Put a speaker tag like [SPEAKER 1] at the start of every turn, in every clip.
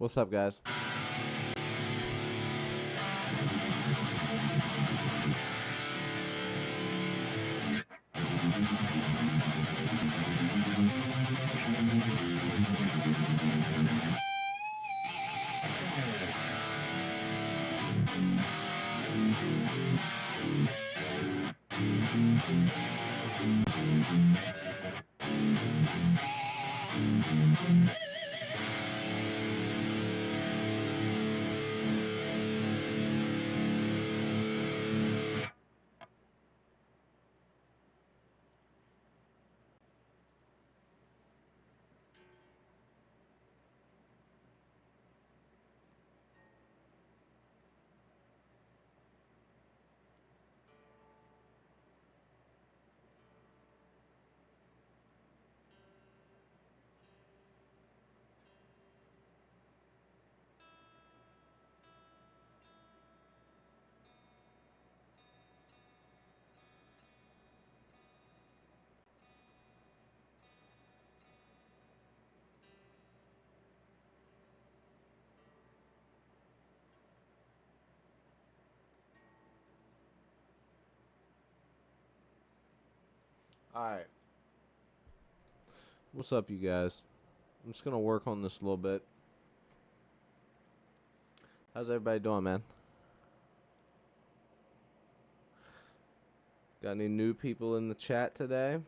[SPEAKER 1] What's up, guys? Alright. What's up, you guys? I'm just gonna work on this a little bit. How's everybody doing, man? Got any new people in the chat today?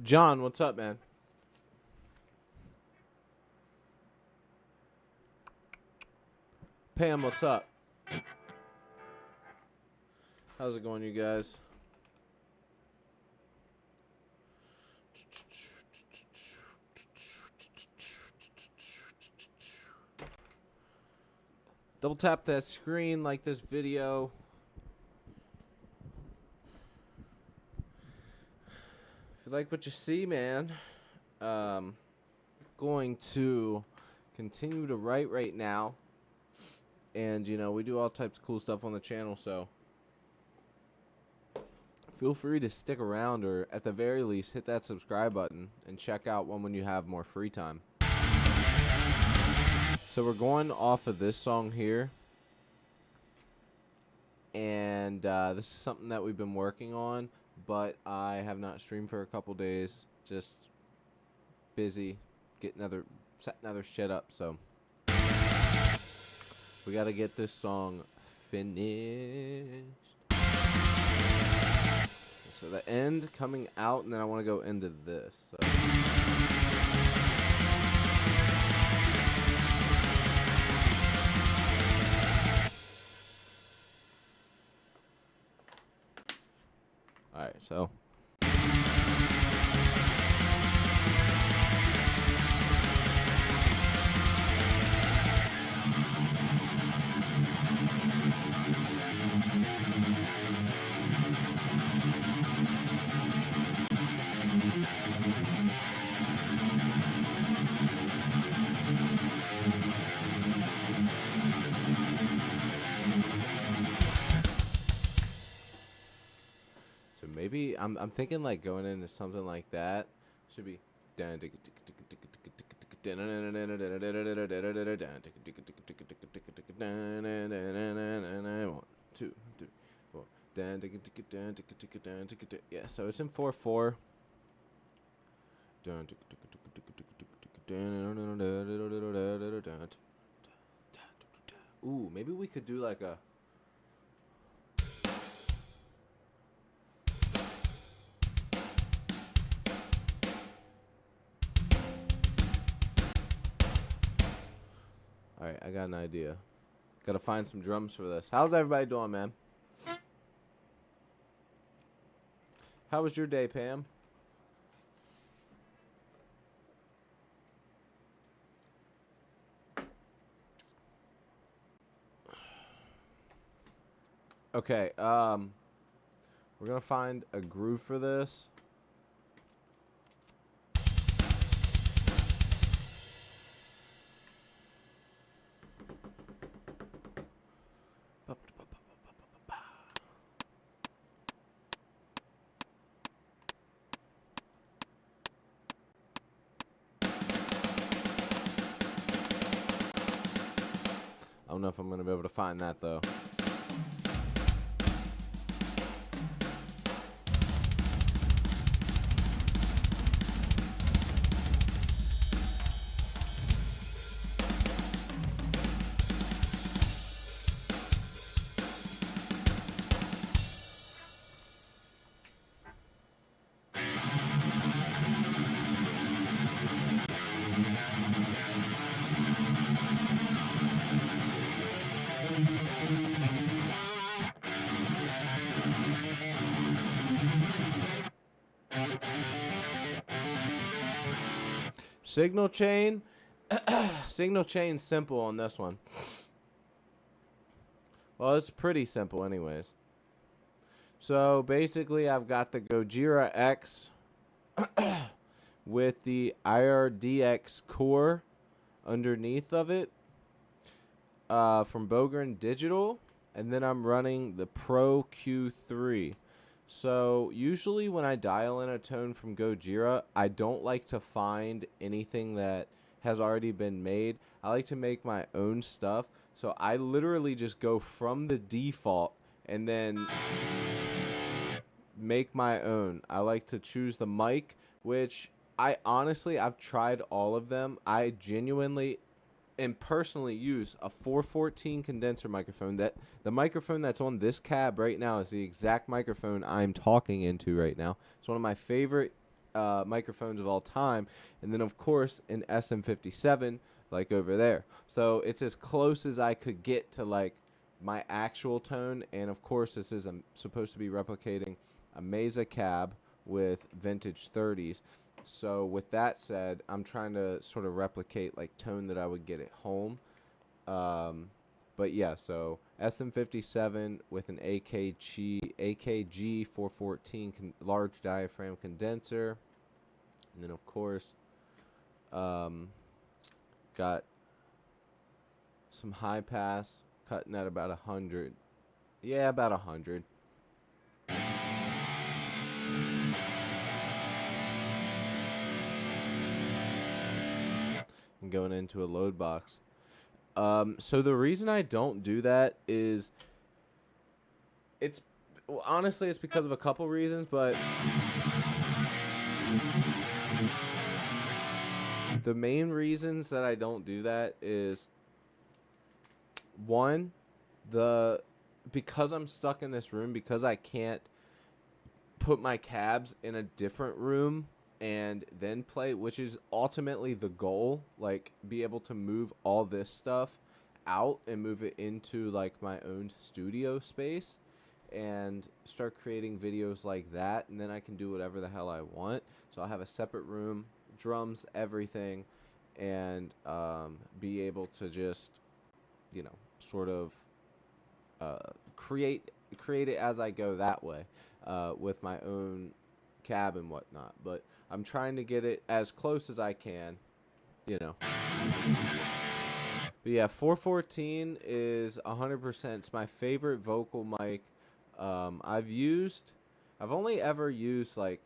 [SPEAKER 1] John, what's up, man? Pam, what's up? How's it going, you guys? Double tap that screen, like this video. If you like what you see, man, going to continue to write right now. And, you know, we do all types of cool stuff on the channel, so feel free to stick around, or at the very least, hit that subscribe button and check out one when you have more free time. So we're going off of this song here. And this is something that we've been working on, but I have not streamed for a couple days. Just busy setting other shit up, so we gotta get this song finished. So the end coming out, and then I want to go into this. So. Alright, so. I'm thinking like going into something like that should be. 1, 2, 3, 4. Yeah, so it's in 4/4. Ooh, maybe we could do like a. Alright, I got an idea. Gotta find some drums for this. How's everybody doing, man? How was your day, Pam? Okay, we're gonna find a groove for this. I don't know if I'm gonna be able to find that though. Signal chain. Signal chain simple on this one. Well, it's pretty simple anyways. So basically I've got the Gojira X with the IRDX core underneath of it from Bogren Digital, and then I'm running the Pro Q3. So usually when I dial in a tone from Gojira, I don't like to find anything that has already been made. I like to make my own stuff. So I literally just go from the default and then make my own. I like to choose the mic, which I've tried all of them. I genuinely and personally use a 414 condenser microphone. That the microphone that's on this cab right now is the exact microphone I'm talking into right now. It's one of my favorite microphones of all time. And then of course an SM57 like over there. So it's as close as I could get to like my actual tone. And of course this is supposed to be replicating a Mesa cab with vintage 30s. So with that said, I'm trying to sort of replicate like tone that I would get at home. But yeah, so SM57 with an AKG 414 large diaphragm condenser. And then of course, got some high pass cutting at about 100. Yeah, about 100. And going into a load box. So the reason I don't do that is honestly it's because of a couple reasons, but the main reasons that I don't do that is one, because I'm stuck in this room, because I can't put my cabs in a different room and then play, which is ultimately the goal, like be able to move all this stuff out and move it into like my own studio space and start creating videos like that, and then I can do whatever the hell I want. So I'll have a separate room, drums, everything, and be able to just, you know, sort of create it as I go that way with my own cab and whatnot. But I'm trying to get it as close as I can, you know. But yeah, 414 is 100%. It's my favorite vocal mic. I've used I've only ever used like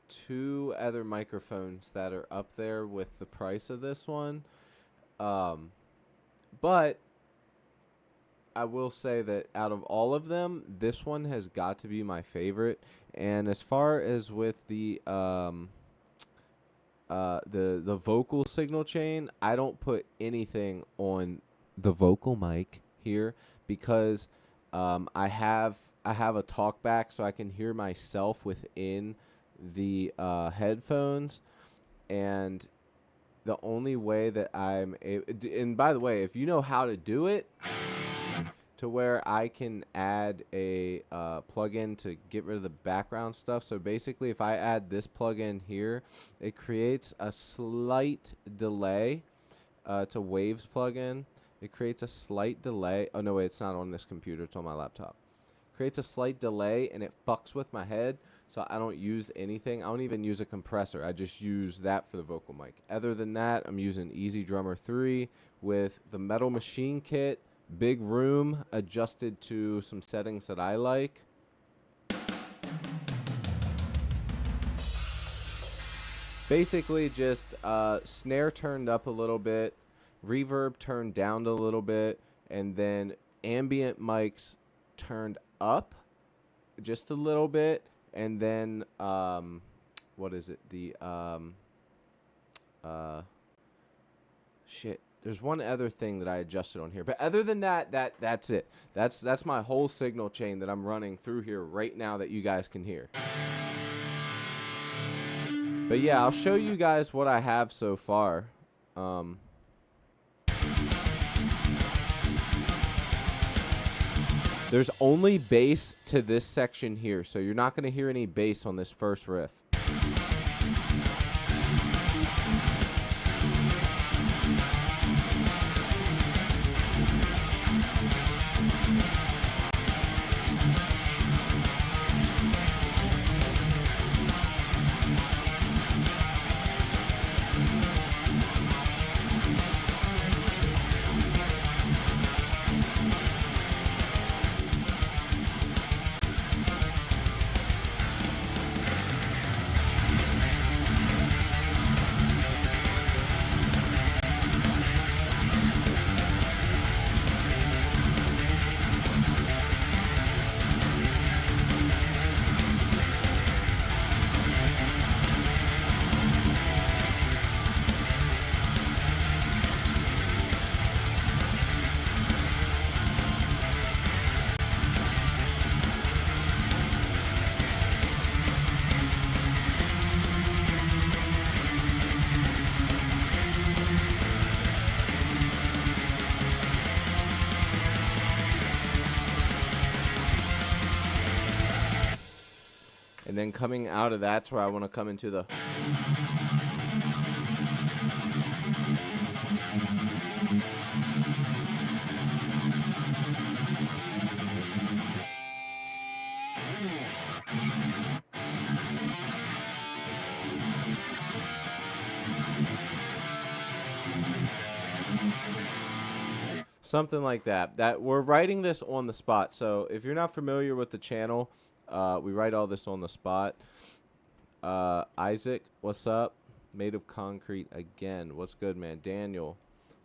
[SPEAKER 1] 2 other microphones that are up there with the price of this one. But I will say that out of all of them, this one has got to be my favorite. And as far as with the vocal signal chain, I don't put anything on the vocal mic here because I have a talkback so I can hear myself within the headphones, and the only way that and by the way, if you know how to do it to where I can add a plugin to get rid of the background stuff. So basically, if I add this plugin here, it creates a slight delay. It's a Waves plugin. It creates a slight delay. Oh, no, wait, it's not on this computer. It's on my laptop. Creates a slight delay, and it fucks with my head, so I don't use anything. I don't even use a compressor. I just use that for the vocal mic. Other than that, I'm using Easy Drummer 3 with the Metal Machine Kit, big room adjusted to some settings that I like. Basically just snare turned up a little bit, reverb turned down a little bit, and then ambient mics turned up just a little bit, and then what is it? The shit. There's one other thing that I adjusted on here, but other than that, that's it. That's my whole signal chain that I'm running through here right now that you guys can hear. But yeah, I'll show you guys what I have so far. There's only bass to this section here, so you're not going to hear any bass on this first riff. And then coming out of that's where I want to come into the... Something like that. That we're writing this on the spot. So if you're not familiar with the channel, we write all this on the spot. Isaac, what's up? Made of Concrete again. What's good, man? Daniel.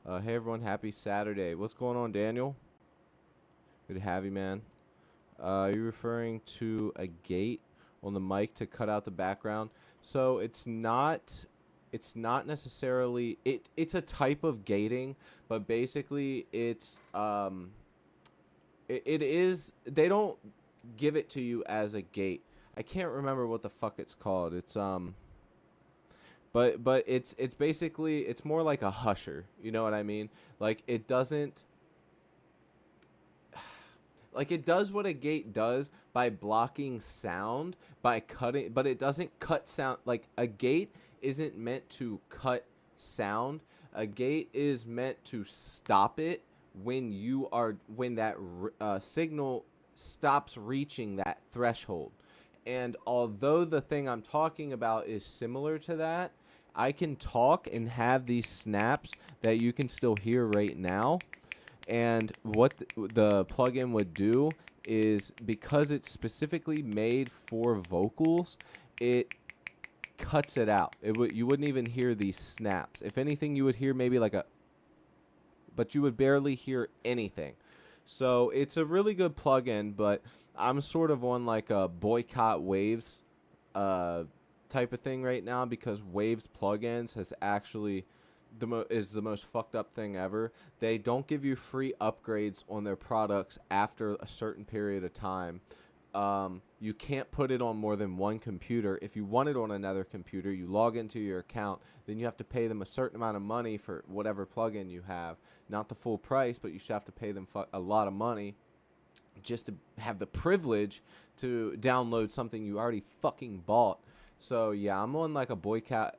[SPEAKER 1] Hey, everyone. Happy Saturday. What's going on, Daniel? Good to have you, man. Are you referring to a gate on the mic to cut out the background? So it's not necessarily... It's a type of gating, but basically it's... It is... They don't give it to you as a gate. I can't remember what the fuck it's called. It's but it's basically, it's more like a husher, you know what I mean? Like it doesn't, like it does what a gate does by blocking sound, by cutting, but it doesn't cut sound. Like a gate isn't meant to cut sound. A gate is meant to stop it when that signal stops reaching that threshold. And although the thing I'm talking about is similar to that, I can talk and have these snaps that you can still hear right now. And what the plugin would do is because it's specifically made for vocals, it cuts it out. You wouldn't even hear these snaps. If anything, you would hear maybe like a, but you would barely hear anything. So it's a really good plugin, but I'm sort of on like a boycott Waves type of thing right now, because Waves plugins has actually is the most fucked up thing ever. They don't give you free upgrades on their products after a certain period of time. You can't put it on more than one computer. If you want it on another computer, you log into your account, then you have to pay them a certain amount of money for whatever plugin you have. Not the full price, but you should have to pay them a lot of money just to have the privilege to download something you already fucking bought. So yeah, I'm on like a boycott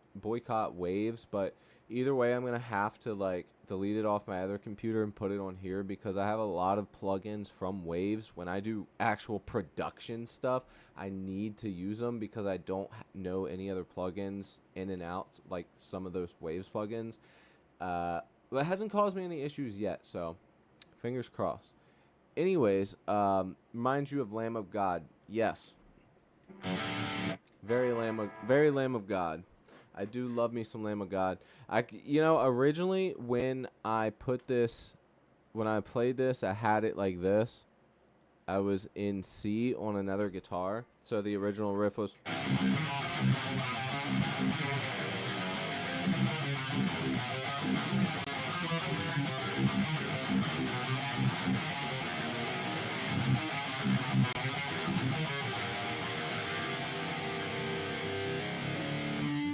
[SPEAKER 1] Waves, but either way, I'm gonna have to like delete it off my other computer and put it on here, because I have a lot of plugins from Waves. When I do actual production stuff, I need to use them because I don't know any other plugins in and out like some of those Waves plugins. But it hasn't caused me any issues yet, so fingers crossed. Anyways, reminds you of Lamb of God. Yes. Very Lamb of God. I do love me some Lamb of God. Originally when I played this, I had it like this. I was in C on another guitar. So the original riff was.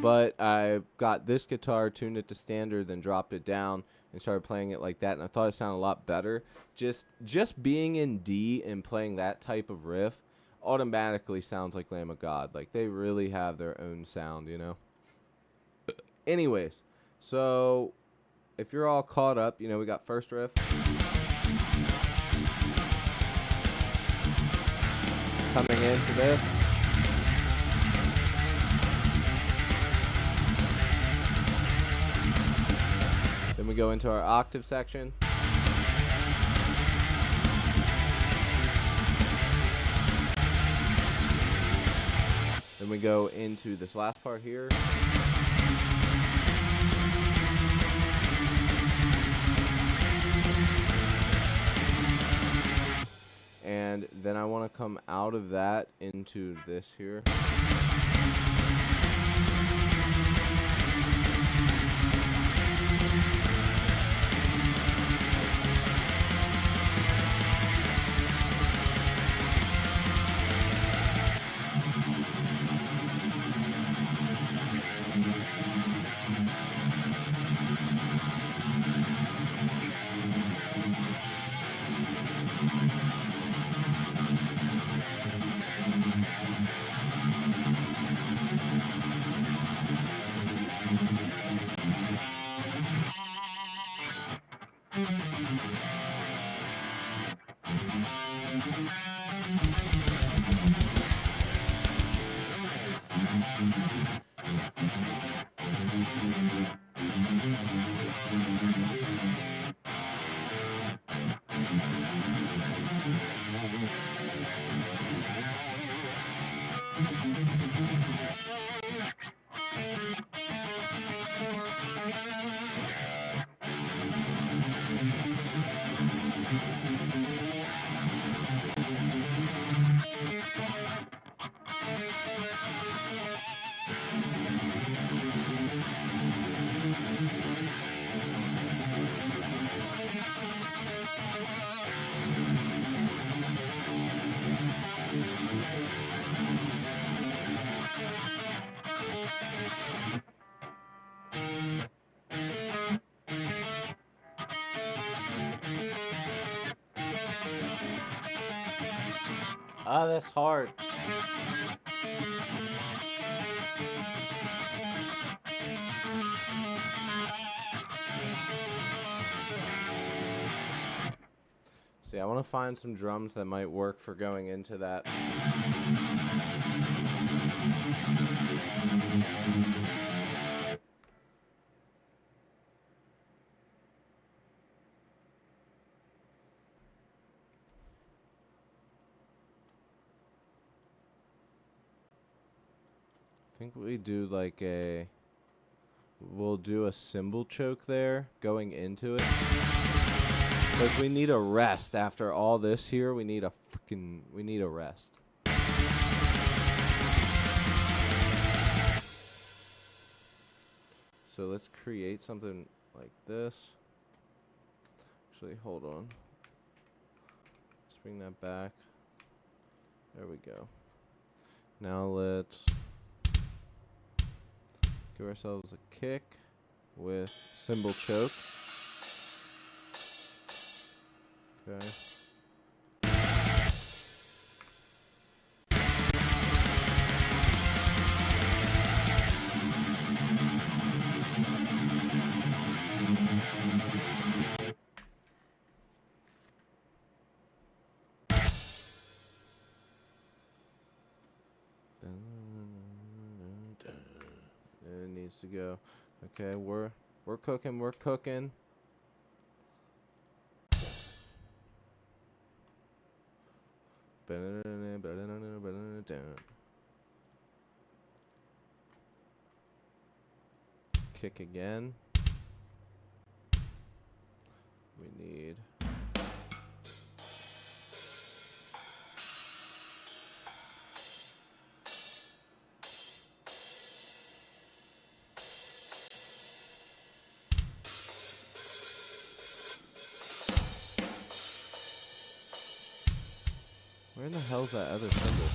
[SPEAKER 1] But I got this guitar, tuned it to standard, then dropped it down and started playing it like that, and I thought it sounded a lot better. Just being in D and playing that type of riff automatically sounds like Lamb of God. Like, they really have their own sound, you know? Anyways, so if you're all caught up, we got first riff. Coming into this. Then we go into our octave section. Then we go into this last part here. And then I want to come out of that into this here. Ah, that's hard. See, I want to find some drums that might work for going into that. think we do like a... We'll do a cymbal choke there going into it. Because we need a rest after all this here. We need a rest. So let's create something like this. Actually, hold on. Let's bring that back. There we go. Now let's give ourselves a kick with cymbal choke. Okay. It needs to go. Okay, we're cooking. We're cooking. Kick again. We need... Where in the hell's that other symbol?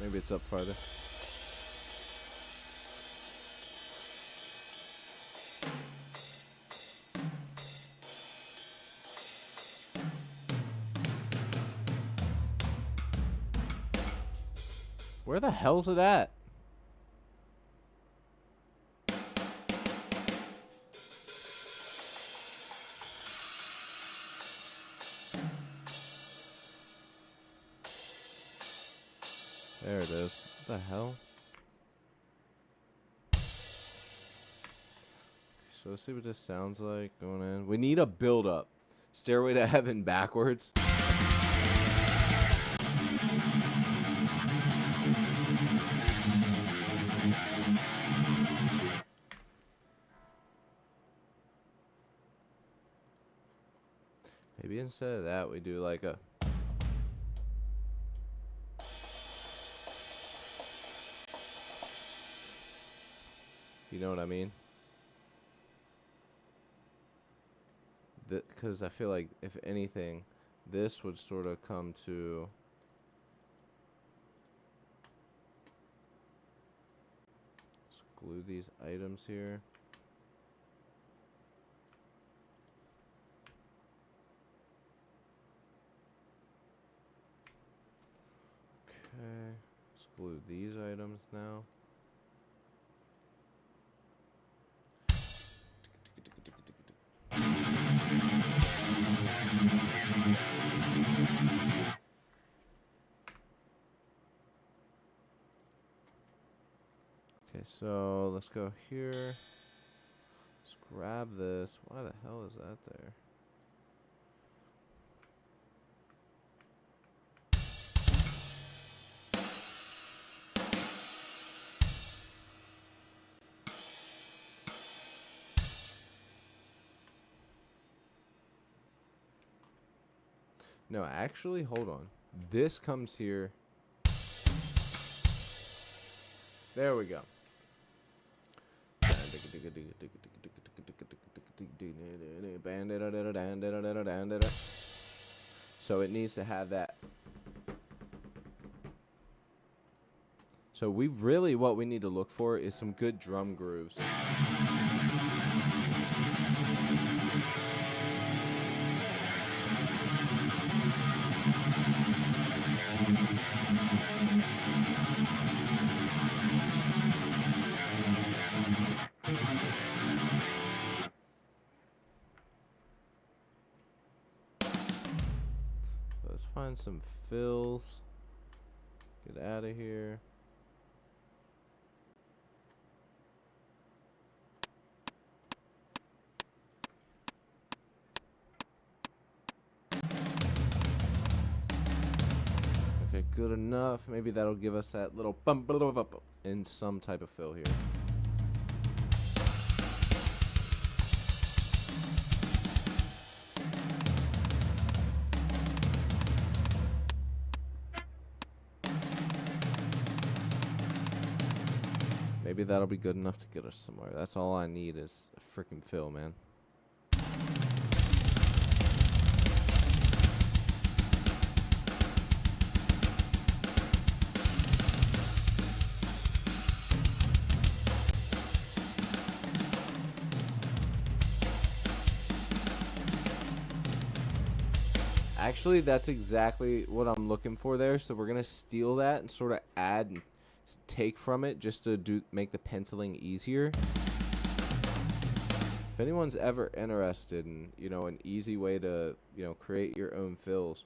[SPEAKER 1] Maybe it's up farther. Where the hell's it at? There it is. What the hell? So let's see what this sounds like going in. We need a build up. Stairway to Heaven backwards. Maybe instead of that we do like a... You know what I mean? Because I feel like, if anything, this would sort of come to... Let's glue these items here. Okay, let's glue these items now. Okay, so let's go here. Let's grab this. Why the hell is that there? No, actually, hold on. This comes here. There we go. So it needs to have that. So we really, what we need to look for is some good drum grooves. Let's find some fills. Get out of here. Okay, good enough. Maybe that'll give us that little bump in some type of fill here. Maybe that'll be good enough to get us somewhere. That's all I need is a freaking fill, man. Actually, that's exactly what I'm looking for there. So we're going to steal that and sort of add and take from it just to make the penciling easier. If anyone's ever interested in, you know, an easy way to, you know, create your own fills,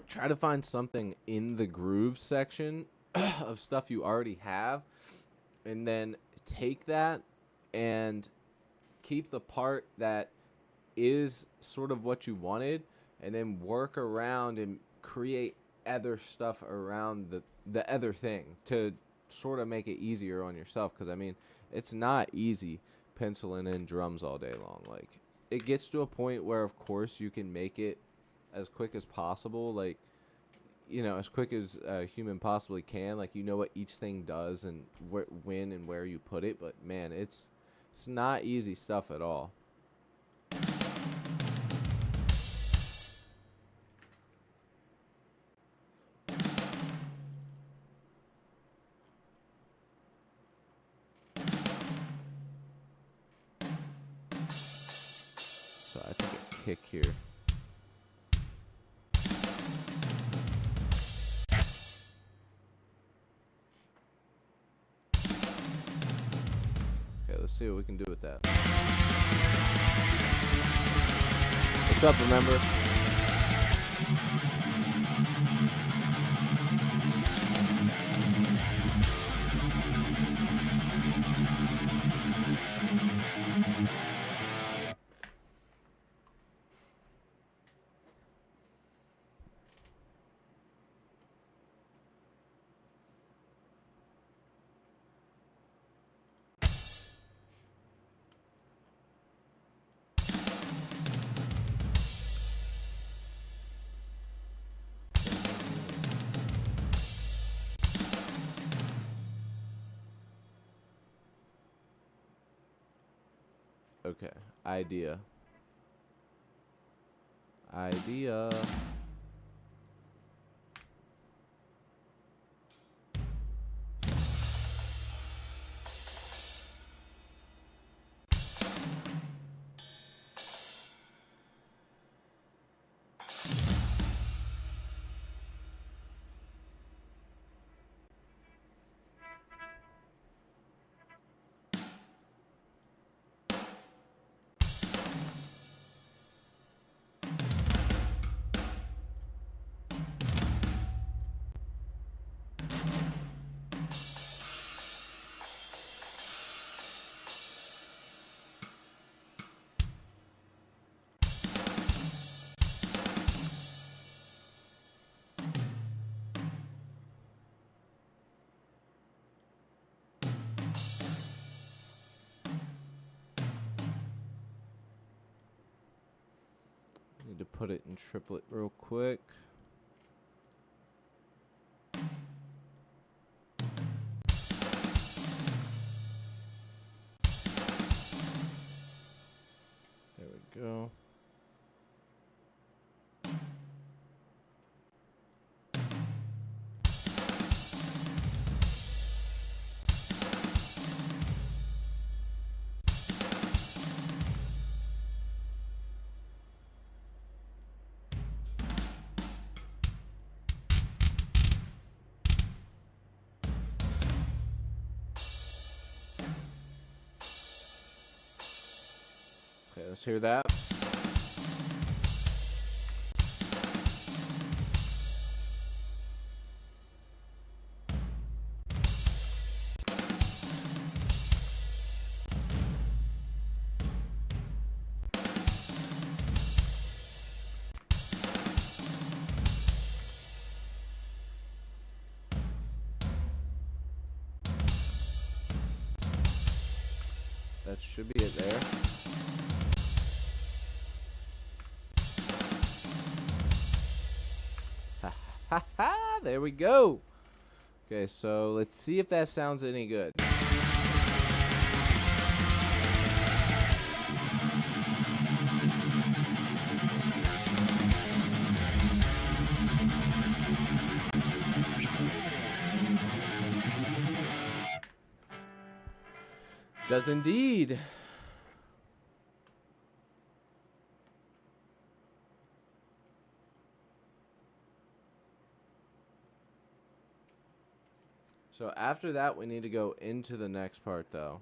[SPEAKER 1] try to find something in the groove section of stuff you already have, and then take that and keep the part that is sort of what you wanted, and then work around and create other stuff around the other thing to sort of make it easier on yourself. Because I mean, it's not easy penciling in drums all day long. Like, it gets to a point where of course you can make it as quick as possible, like, you know, as quick as a human possibly can, like, you know what each thing does and when and where you put it. But man, it's not easy stuff at all. So I think a kick here. Okay, let's see what we can do with that. What's up, remember? Okay, idea. Need to put it in triplet real quick. There we go. Okay, let's hear that. That should be it there. Ha ha ha! There we go. Okay, so let's see if that sounds any good. Does indeed. So after that, we need to go into the next part, though.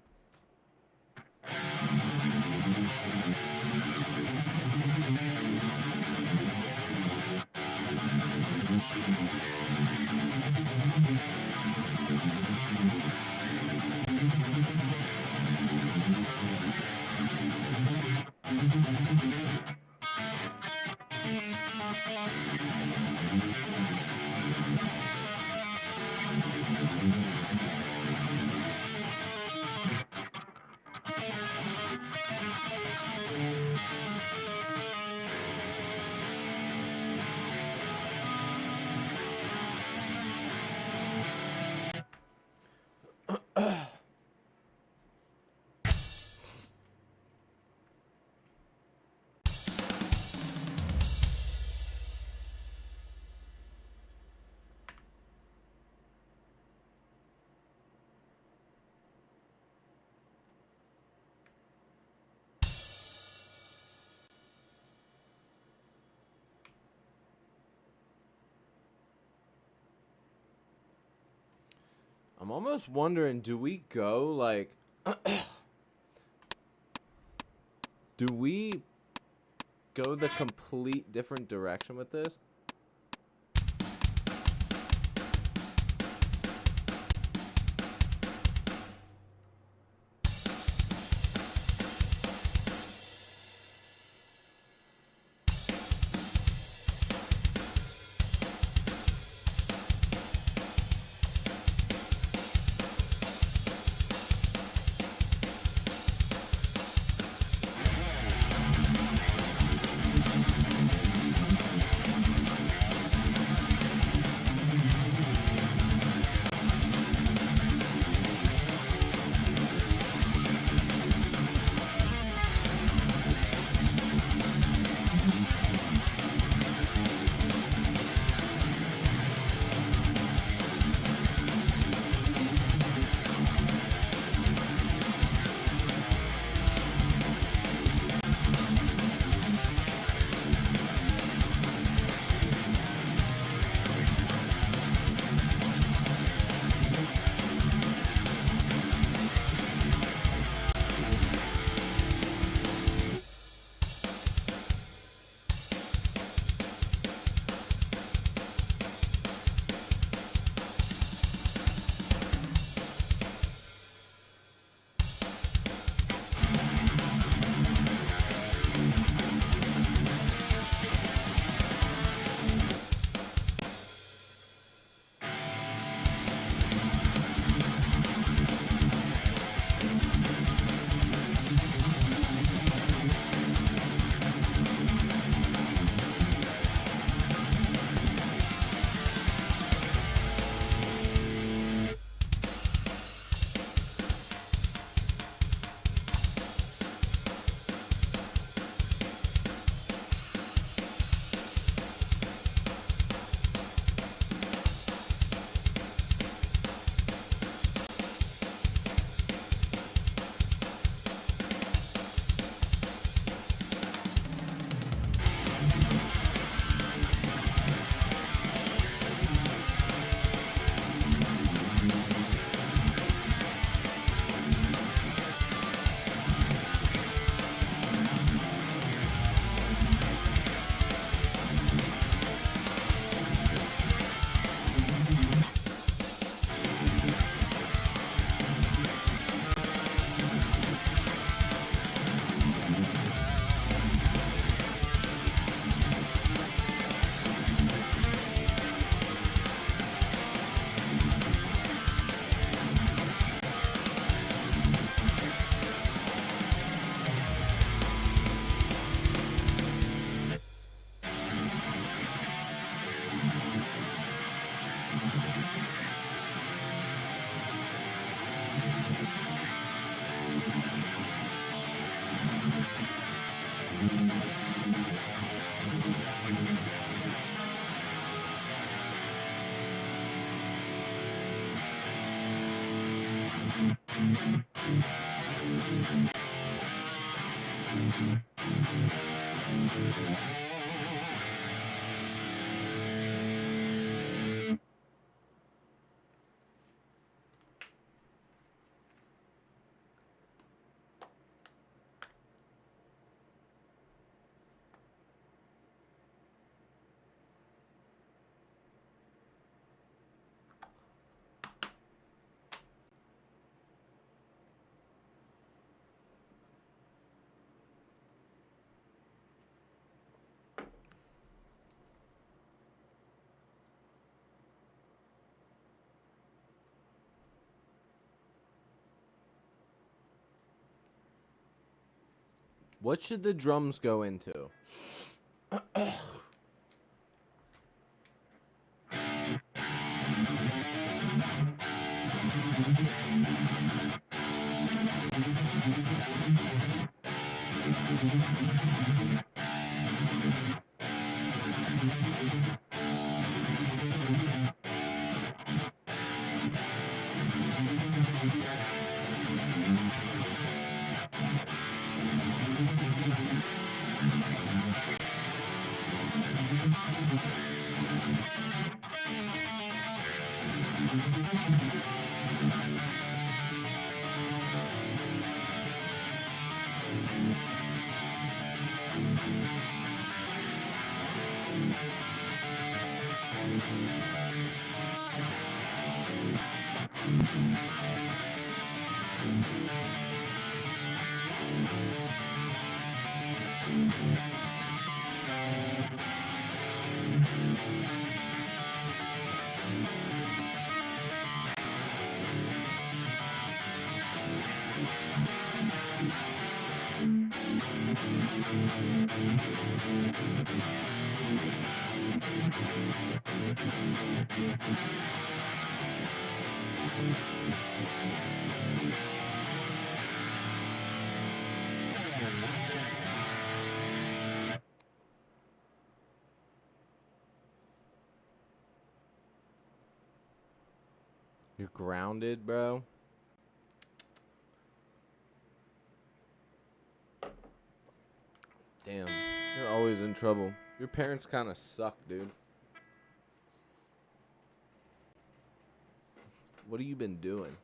[SPEAKER 1] I'm almost wondering, do we go, like... do we go the complete different direction with this? What should the drums go into? You're grounded, bro. Damn, you're always in trouble. Your parents kind of suck, dude. What have you been doing?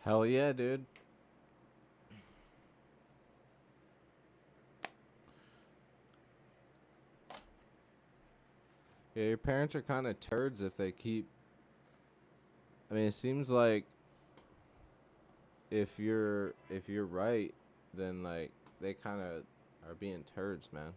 [SPEAKER 1] Hell yeah, dude. Yeah, your parents are kind of turds if they keep I mean, it seems like if you're right, then like they kind of are being turds, man.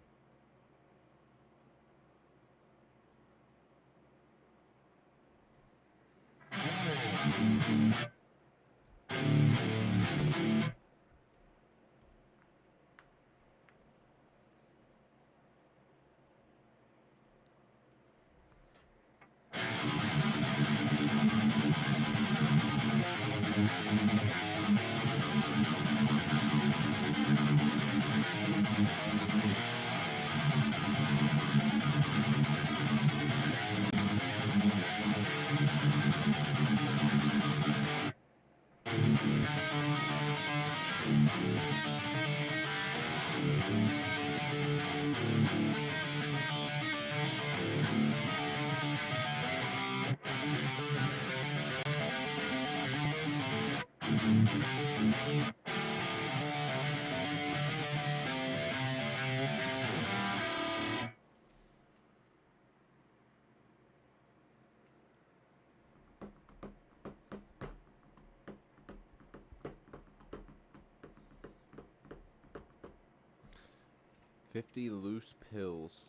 [SPEAKER 1] $50 loose pills.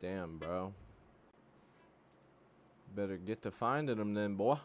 [SPEAKER 1] Damn, bro. Better get to finding them then, boy.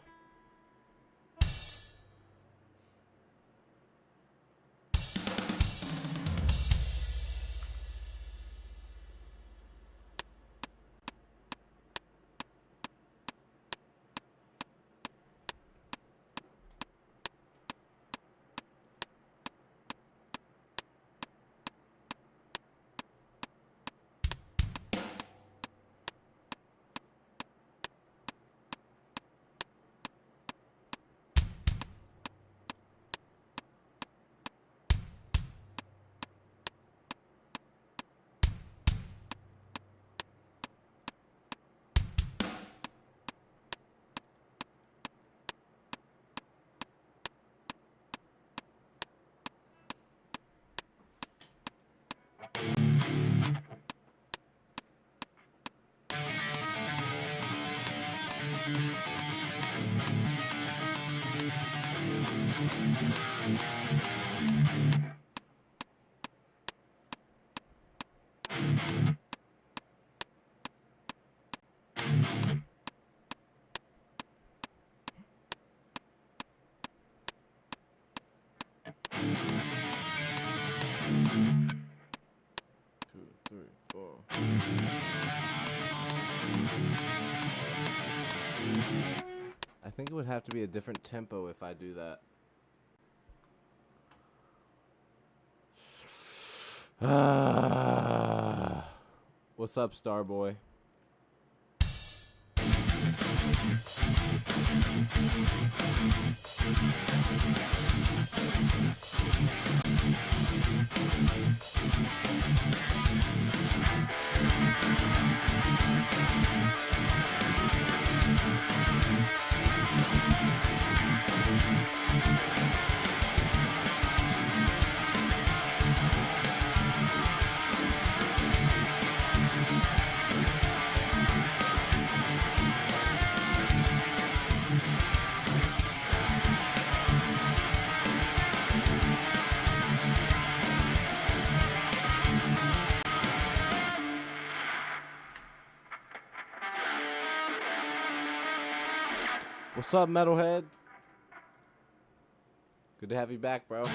[SPEAKER 1] I think it would have to be a different tempo if I do that. What's up, Starboy? What's up, Metalhead? Good to have you back, bro.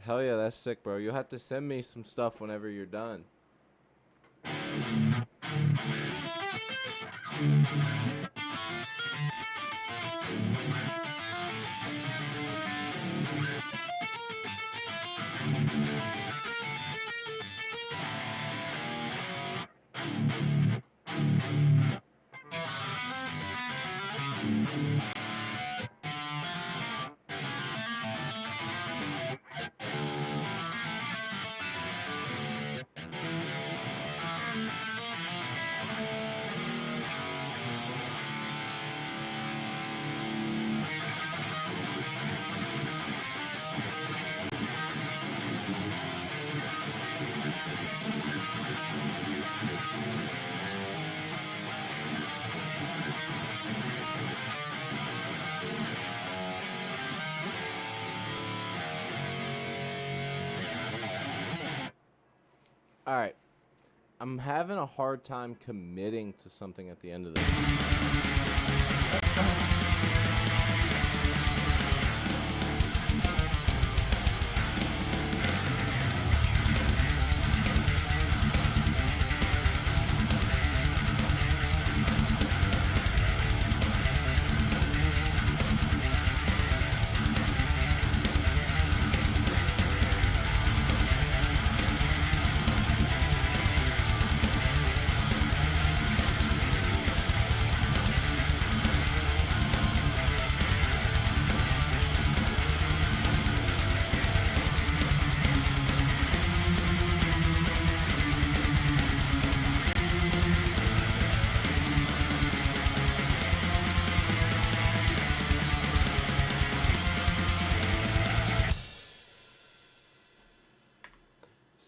[SPEAKER 1] Hell yeah, that's sick, bro. You'll have to send me some stuff whenever you're done. All right. I'm having a hard time committing to something at the end of this.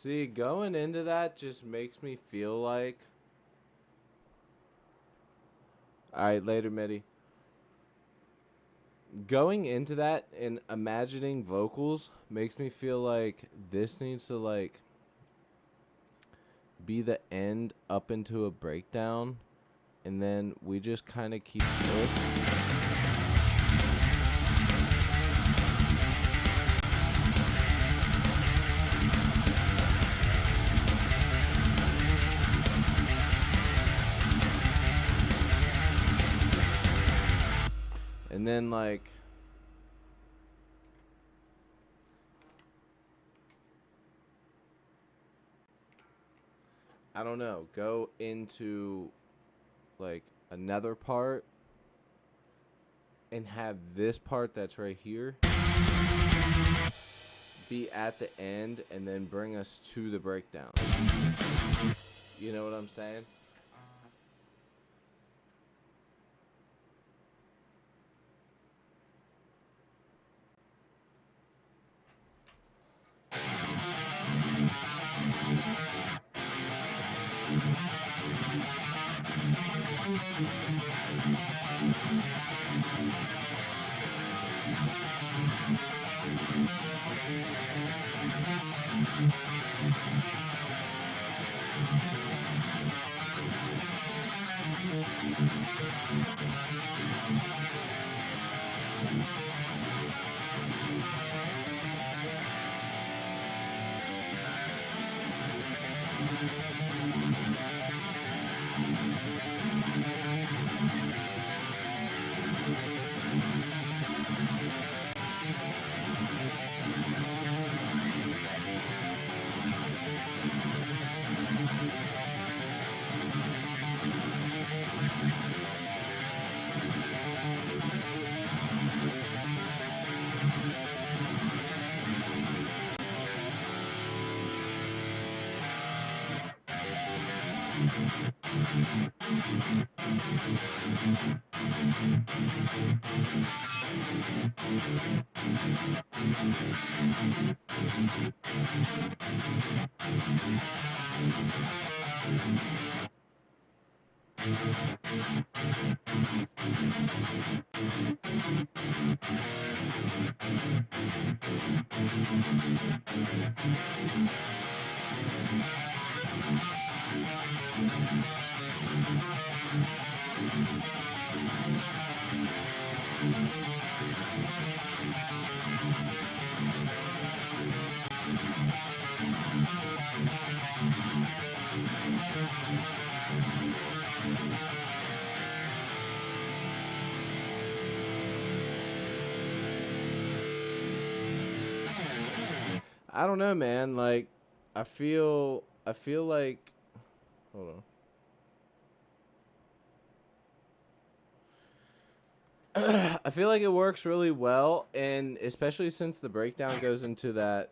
[SPEAKER 1] See, going into that just makes me feel like... Alright, later, Mitty. Going into that and imagining vocals makes me feel like this needs to, like, be the end up into a breakdown. And then we just kind of keep this. And then, like, I don't know, go into, like, another part and have this part that's right here be at the end and then bring us to the breakdown. You know what I'm saying? I don't know, man. Like, I feel like, hold on. I feel like it works really well, and especially since the breakdown goes into that.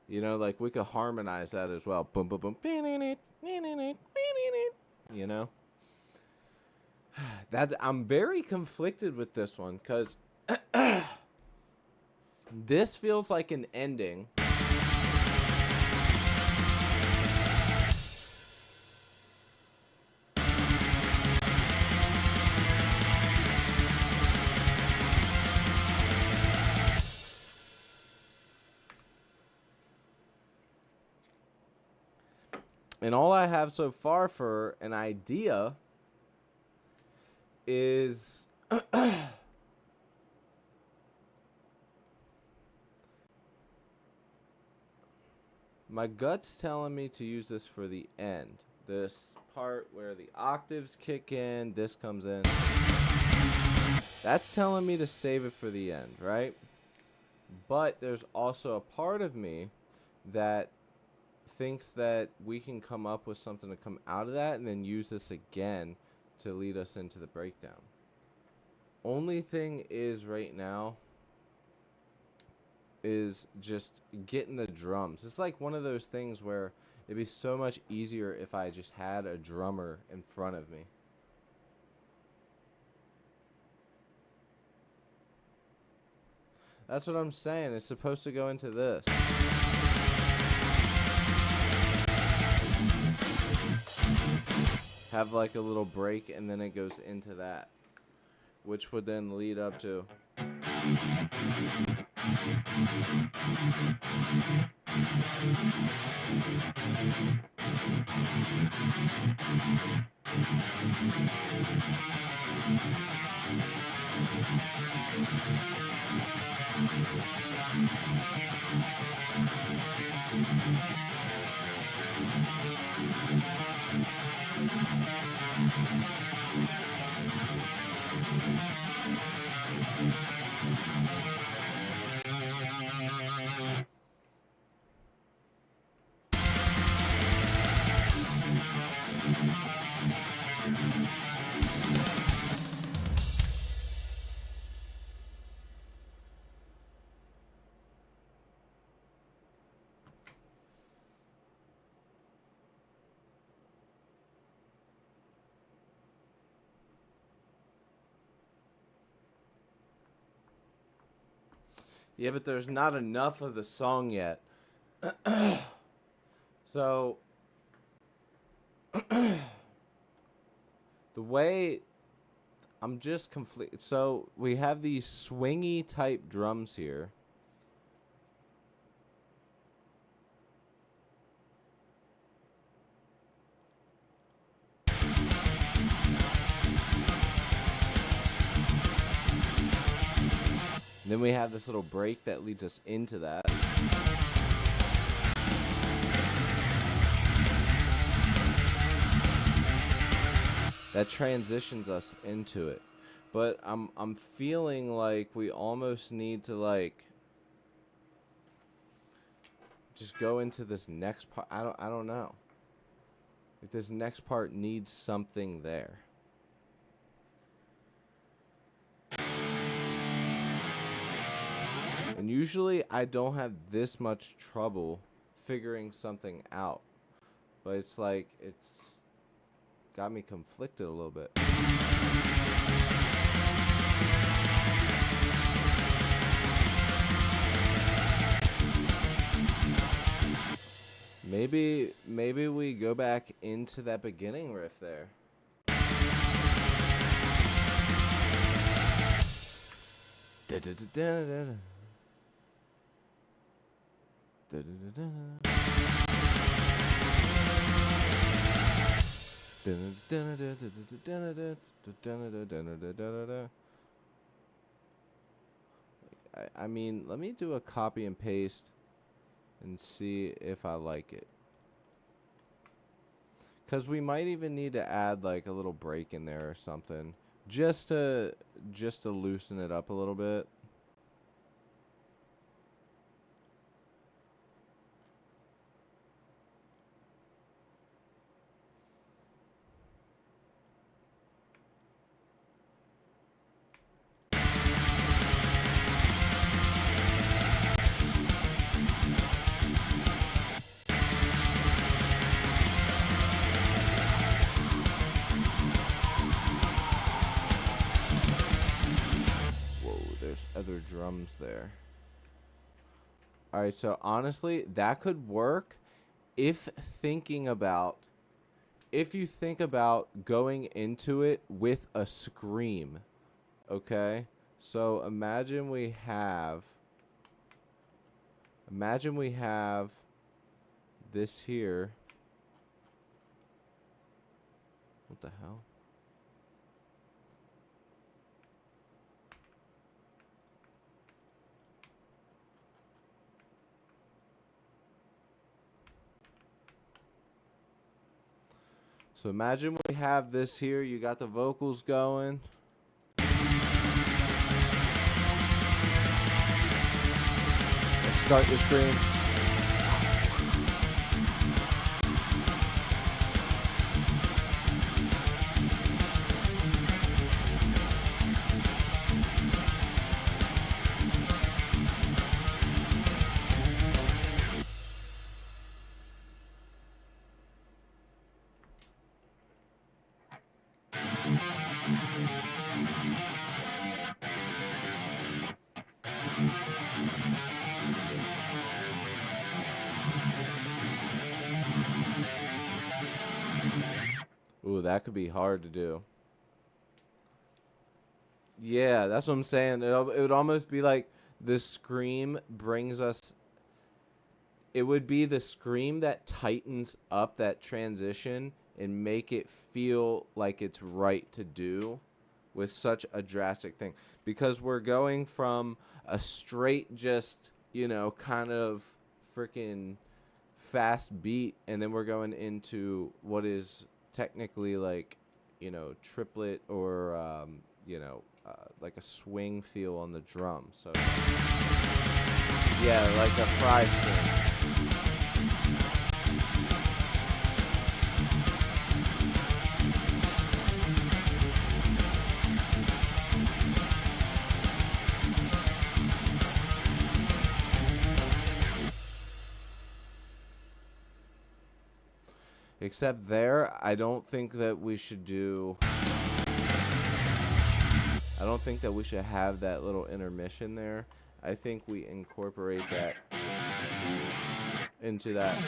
[SPEAKER 1] You know, like we could harmonize that as well. Boom, boom, boom. You know, that I'm very conflicted with this one because this feels like an ending. And all I have so far for an idea is my gut's telling me to use this for the end. This part where the octaves kick in, this comes in. That's telling me to save it for the end, right? But there's also a part of me that thinks that we can come up with something to come out of that and then use this again to lead us into the breakdown. Only thing is right now is just getting the drums. It's like one of those things where it'd be so much easier if I just had a drummer in front of me. That's what I'm saying. It's supposed to go into this. Have like a little break and then it goes into that, which would then lead up to. Yeah, but there's not enough of the song yet. So, the way I'm just conflicted. So, we have these swingy type drums here. And then we have this little break that leads us into that. That transitions us into it. But I'm feeling like we almost need to like just go into this next part. I don't know. Like, this next part needs something there. And usually I don't have this much trouble figuring something out. But it's like, it's got me conflicted a little bit. Maybe we go back into that beginning riff there. I mean, let me do a copy and paste and see if I like it. Because we might even need to add like a little break in there or something. Just to loosen it up a little bit. Other drums there. Alright, so honestly, that could work if you think about going into it with a scream. Okay? So imagine we have this here. What the hell? So imagine we have this here. You got the vocals going. Let's start the scream. Ooh, that could be hard to do. Yeah, that's what I'm saying. It would almost be like the scream brings us. It would be the scream that tightens up that transition and make it feel like it's right to do with such a drastic thing. Because we're going from a straight, just, kind of freaking fast beat, and then we're going into what is technically like, triplet or, like a swing feel on the drum. So, yeah, like a fry string. Except there, I don't think that we should have that little intermission there. I think we incorporate that into that.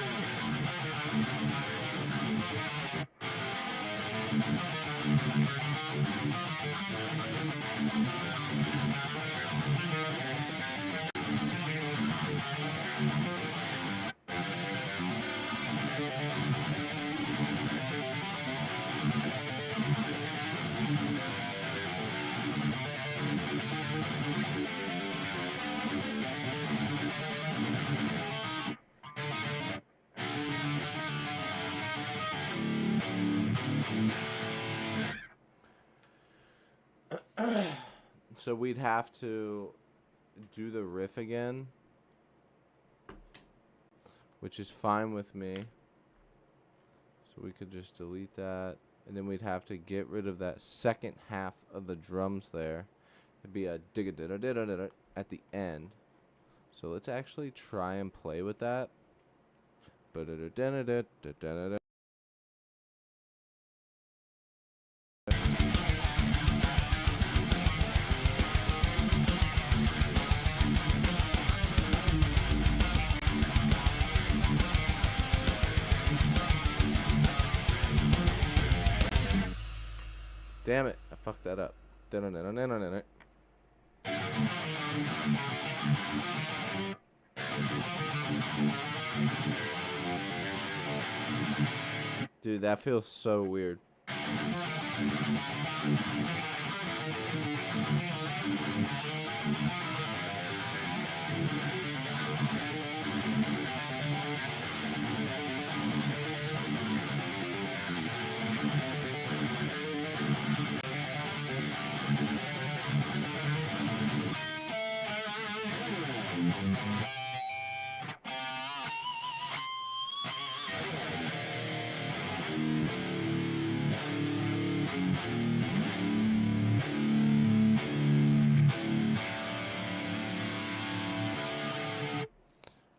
[SPEAKER 1] So we'd have to do the riff again. which is fine with me. So we could just delete that. And then we'd have to get rid of that second half of the drums there. It'd be a digga at the end. So let's actually try and play with that. Damn it, I fucked that up. Dude, that feels so weird.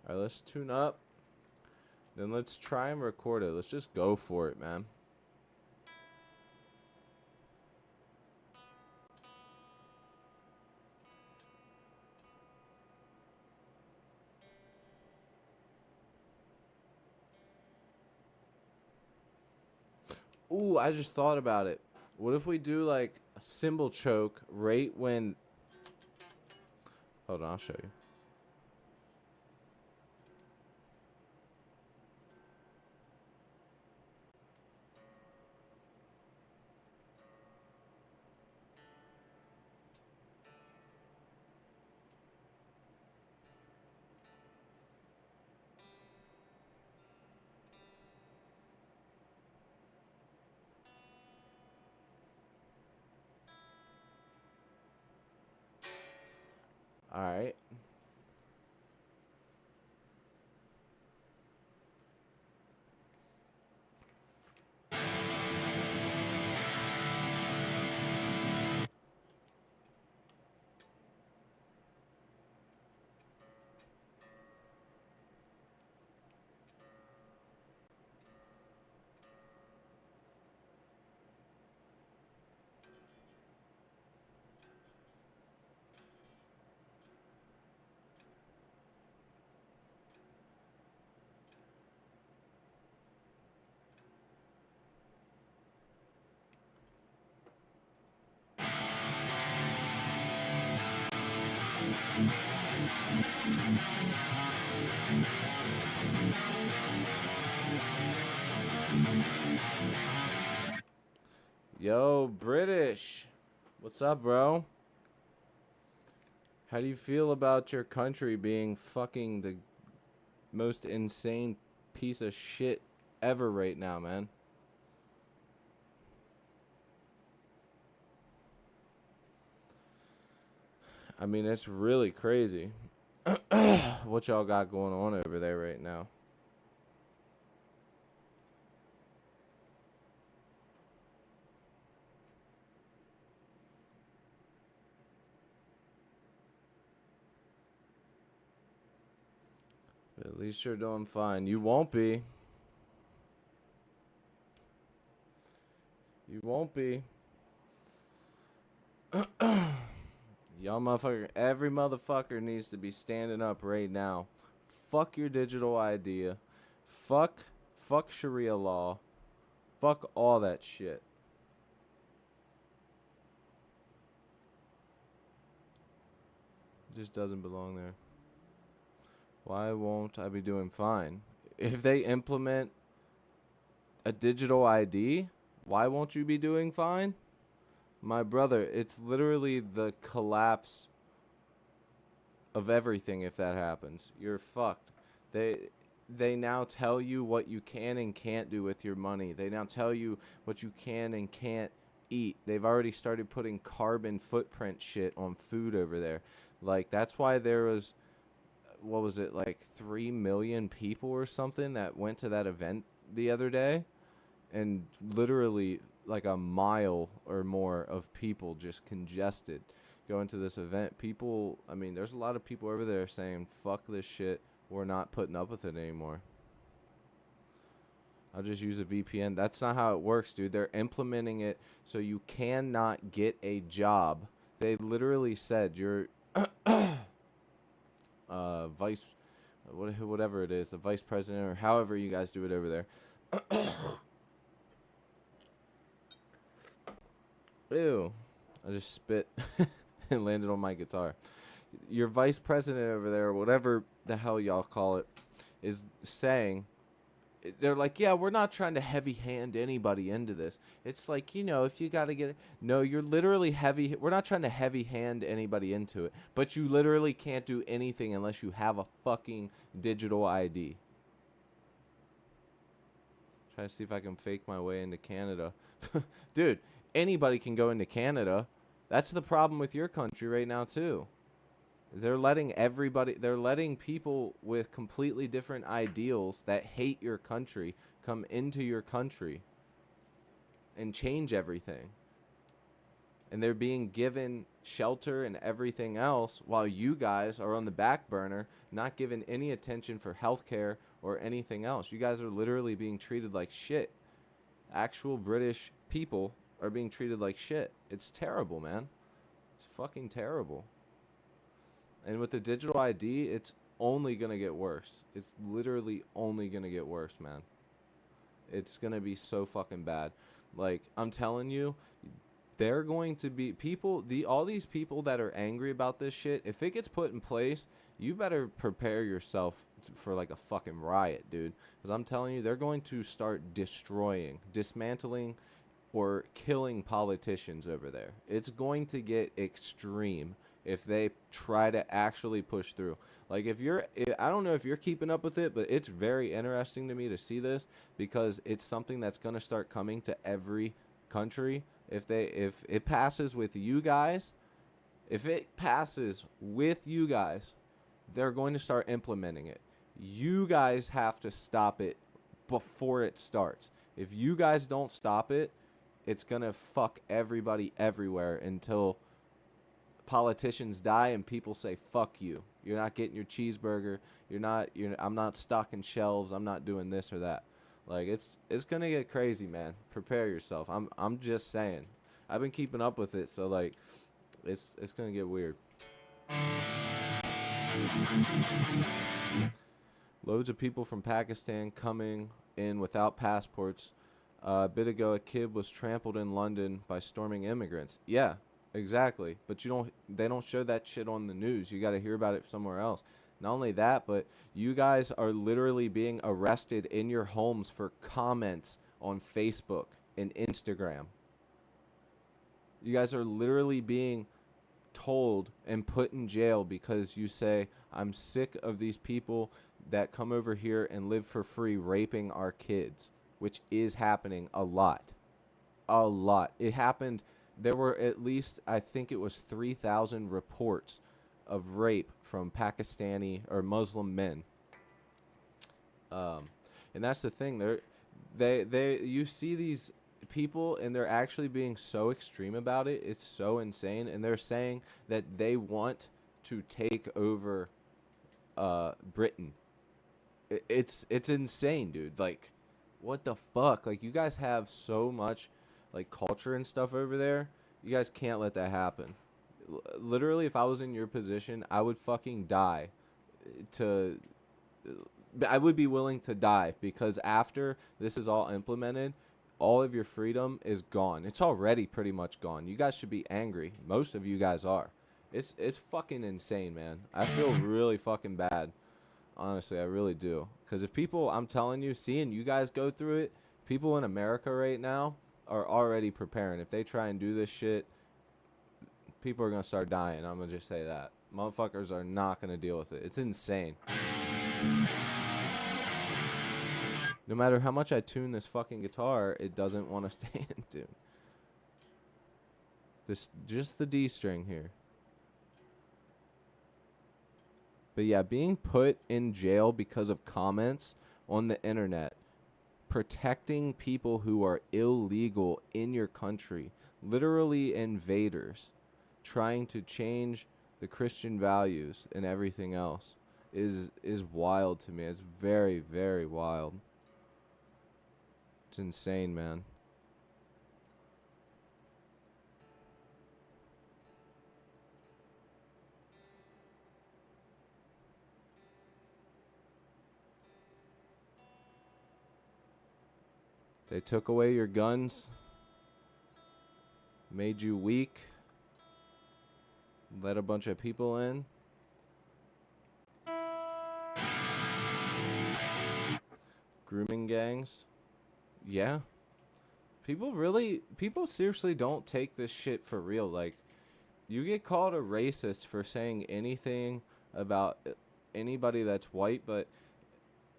[SPEAKER 1] Alright, let's tune up. Then let's try and record it. Let's just go for it, man. Ooh, I just thought about it. What if we do like a cymbal choke right when... Hold on, I'll show you. Alright. Yo, British. What's up, bro? How do you feel about your country being fucking the most insane piece of shit ever right now, man? I mean, it's really crazy what y'all got going on over there right now. But at least you're doing fine. You won't be. You won't be. Y'all motherfucker, every motherfucker needs to be standing up right now. Fuck your digital idea. Fuck Sharia law. Fuck all that shit. It just doesn't belong there. Why won't I be doing fine? If they implement a digital ID, why won't you be doing fine? My brother, it's literally the collapse of everything if that happens. You're fucked. They now tell you what you can and can't do with your money. They now tell you what you can and can't eat. They've already started putting carbon footprint shit on food over there. Like, that's why there was what was it, like 3 million people or something that went to that event the other day, and literally like a mile or more of people just congested going to this event. People, I mean, there's a lot of people over there saying, fuck this shit, we're not putting up with it anymore. I'll just use a VPN. That's not how it works, dude. They're implementing it so you cannot get a job. They literally said you're vice, whatever it is, the vice president or however you guys do it over there. Ew. I just spit and landed on my guitar. Your vice president over there, whatever the hell y'all call it, is saying, they're like, yeah, we're not trying to heavy hand anybody into this. It's like, you know, if you got to get it. No, you're literally heavy. We're not trying to heavy hand anybody into it. But you literally can't do anything unless you have a fucking digital ID. Try to see if I can fake my way into Canada. Dude, anybody can go into Canada. That's the problem with your country right now, too. They're letting people with completely different ideals that hate your country come into your country and change everything. And they're being given shelter and everything else while you guys are on the back burner, not given any attention for healthcare or anything else. You guys are literally being treated like shit. Actual British people are being treated like shit. It's terrible, man. It's fucking terrible. And with the digital ID, it's only going to get worse. It's literally only going to get worse, man. It's going to be so fucking bad. Like, I'm telling you, they're going to be people, all these people that are angry about this shit, if it gets put in place, you better prepare yourself for like a fucking riot, dude. Because I'm telling you, they're going to start dismantling, or killing politicians over there. It's going to get extreme if they try to actually push through. Like, I don't know if you're keeping up with it, but it's very interesting to me to see this, because it's something that's going to start coming to every country. If it passes with you guys, they're going to start implementing it. You guys have to stop it before it starts. If you guys don't stop it, it's going to fuck everybody everywhere until politicians die and people say, fuck you. You're not getting your cheeseburger. I'm not stocking shelves. I'm not doing this or that. Like, it's going to get crazy, man. Prepare yourself. I'm just saying. I've been keeping up with it, so like it's going to get weird. Loads of people from Pakistan coming in without passports. A bit ago, a kid was trampled in London by storming immigrants. Yeah, exactly. But they don't show that shit on the news. You got to hear about it somewhere else. Not only that, but you guys are literally being arrested in your homes for comments on Facebook and Instagram. You guys are literally being told and put in jail because you say, I'm sick of these people that come over here and live for free raping our kids, which is happening a lot. A lot. It happened. There were at least, I think it was 3,000 reports of rape from Pakistani or Muslim men. And that's the thing. You see these people and they're actually being so extreme about it. It's so insane. And they're saying that they want to take over Britain. It's insane, dude. Like, what the fuck? Like, you guys have so much like culture and stuff over there. You guys can't let that happen. Literally, if I was in your position, I would fucking die. I would be willing to die, because after this is all implemented, all of your freedom is gone. It's already pretty much gone. You guys should be angry. Most of you guys are. It's fucking insane, man. I feel really fucking bad. Honestly, I really do. Because if people, I'm telling you, seeing you guys go through it, people in America right now are already preparing. If they try and do this shit, people are going to start dying. I'm going to just say that. Motherfuckers are not going to deal with it. It's insane. No matter how much I tune this fucking guitar, it doesn't want to stay in tune. Just the D string here. But yeah, being put in jail because of comments on the internet, protecting people who are illegal in your country, literally invaders, trying to change the Christian values and everything else is wild to me. It's very, very wild. It's insane, man. They took away your guns, made you weak, let a bunch of people in. Grooming gangs. Yeah. People seriously don't take this shit for real. Like, you get called a racist for saying anything about anybody that's white, but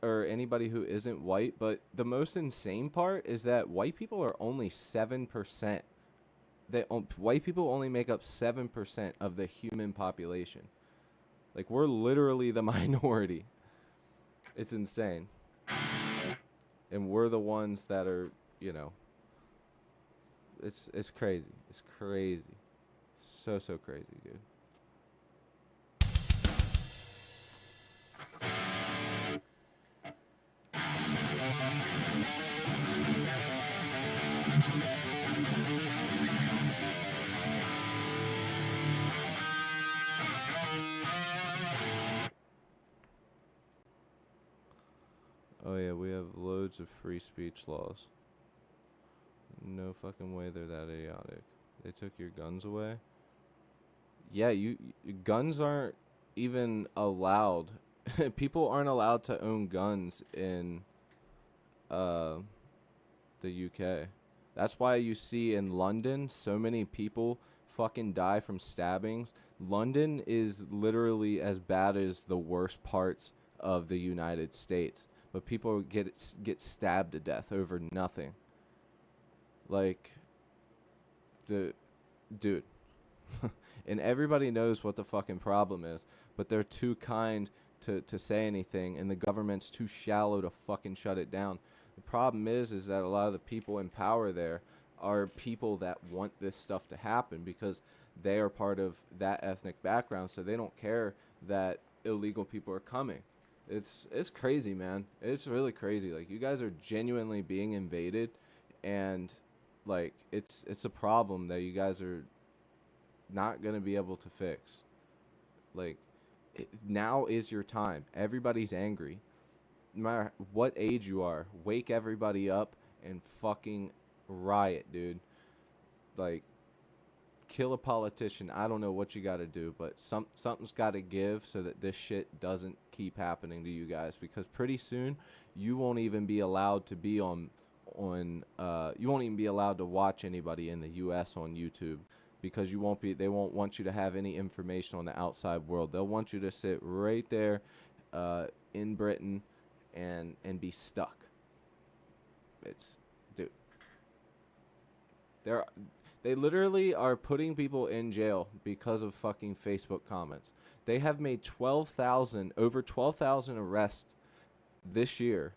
[SPEAKER 1] or anybody who isn't white, but the most insane part is that white people are only 7%. White people only make up 7% of the human population. Like, we're literally the minority. It's insane. And we're the ones that are, you know, it's crazy. It's crazy. So crazy, dude. Oh yeah, we have loads of free speech laws. No fucking way they're that idiotic. They took your guns away. Yeah, guns aren't even allowed. People aren't allowed to own guns in uh the UK. That's why you see in London so many people fucking die from stabbings. London is literally as bad as the worst parts of the United States, but people get stabbed to death over nothing. Like, the dude. And everybody knows what the fucking problem is, but they're too kind to say anything, and the government's too shallow to fucking shut it down. The problem is that a lot of the people in power there are people that want this stuff to happen because they are part of that ethnic background, so they don't care that illegal people are coming. It's crazy, man. It's really crazy. Like, you guys are genuinely being invaded, and like it's a problem that you guys are not going to be able to fix. Like, now is your time. Everybody's angry. No matter what age you are, wake everybody up and fucking riot, dude. Like, kill a politician. I don't know what you got to do, but something's got to give so that this shit doesn't keep happening to you guys, because pretty soon you won't even be allowed to be on you won't even be allowed to watch anybody in the US on YouTube, because they won't want you to have any information on the outside world. They'll want you to sit right there in Britain and be stuck. It's, dude, they literally are putting people in jail because of fucking Facebook comments. They have made over 12,000 arrests this year,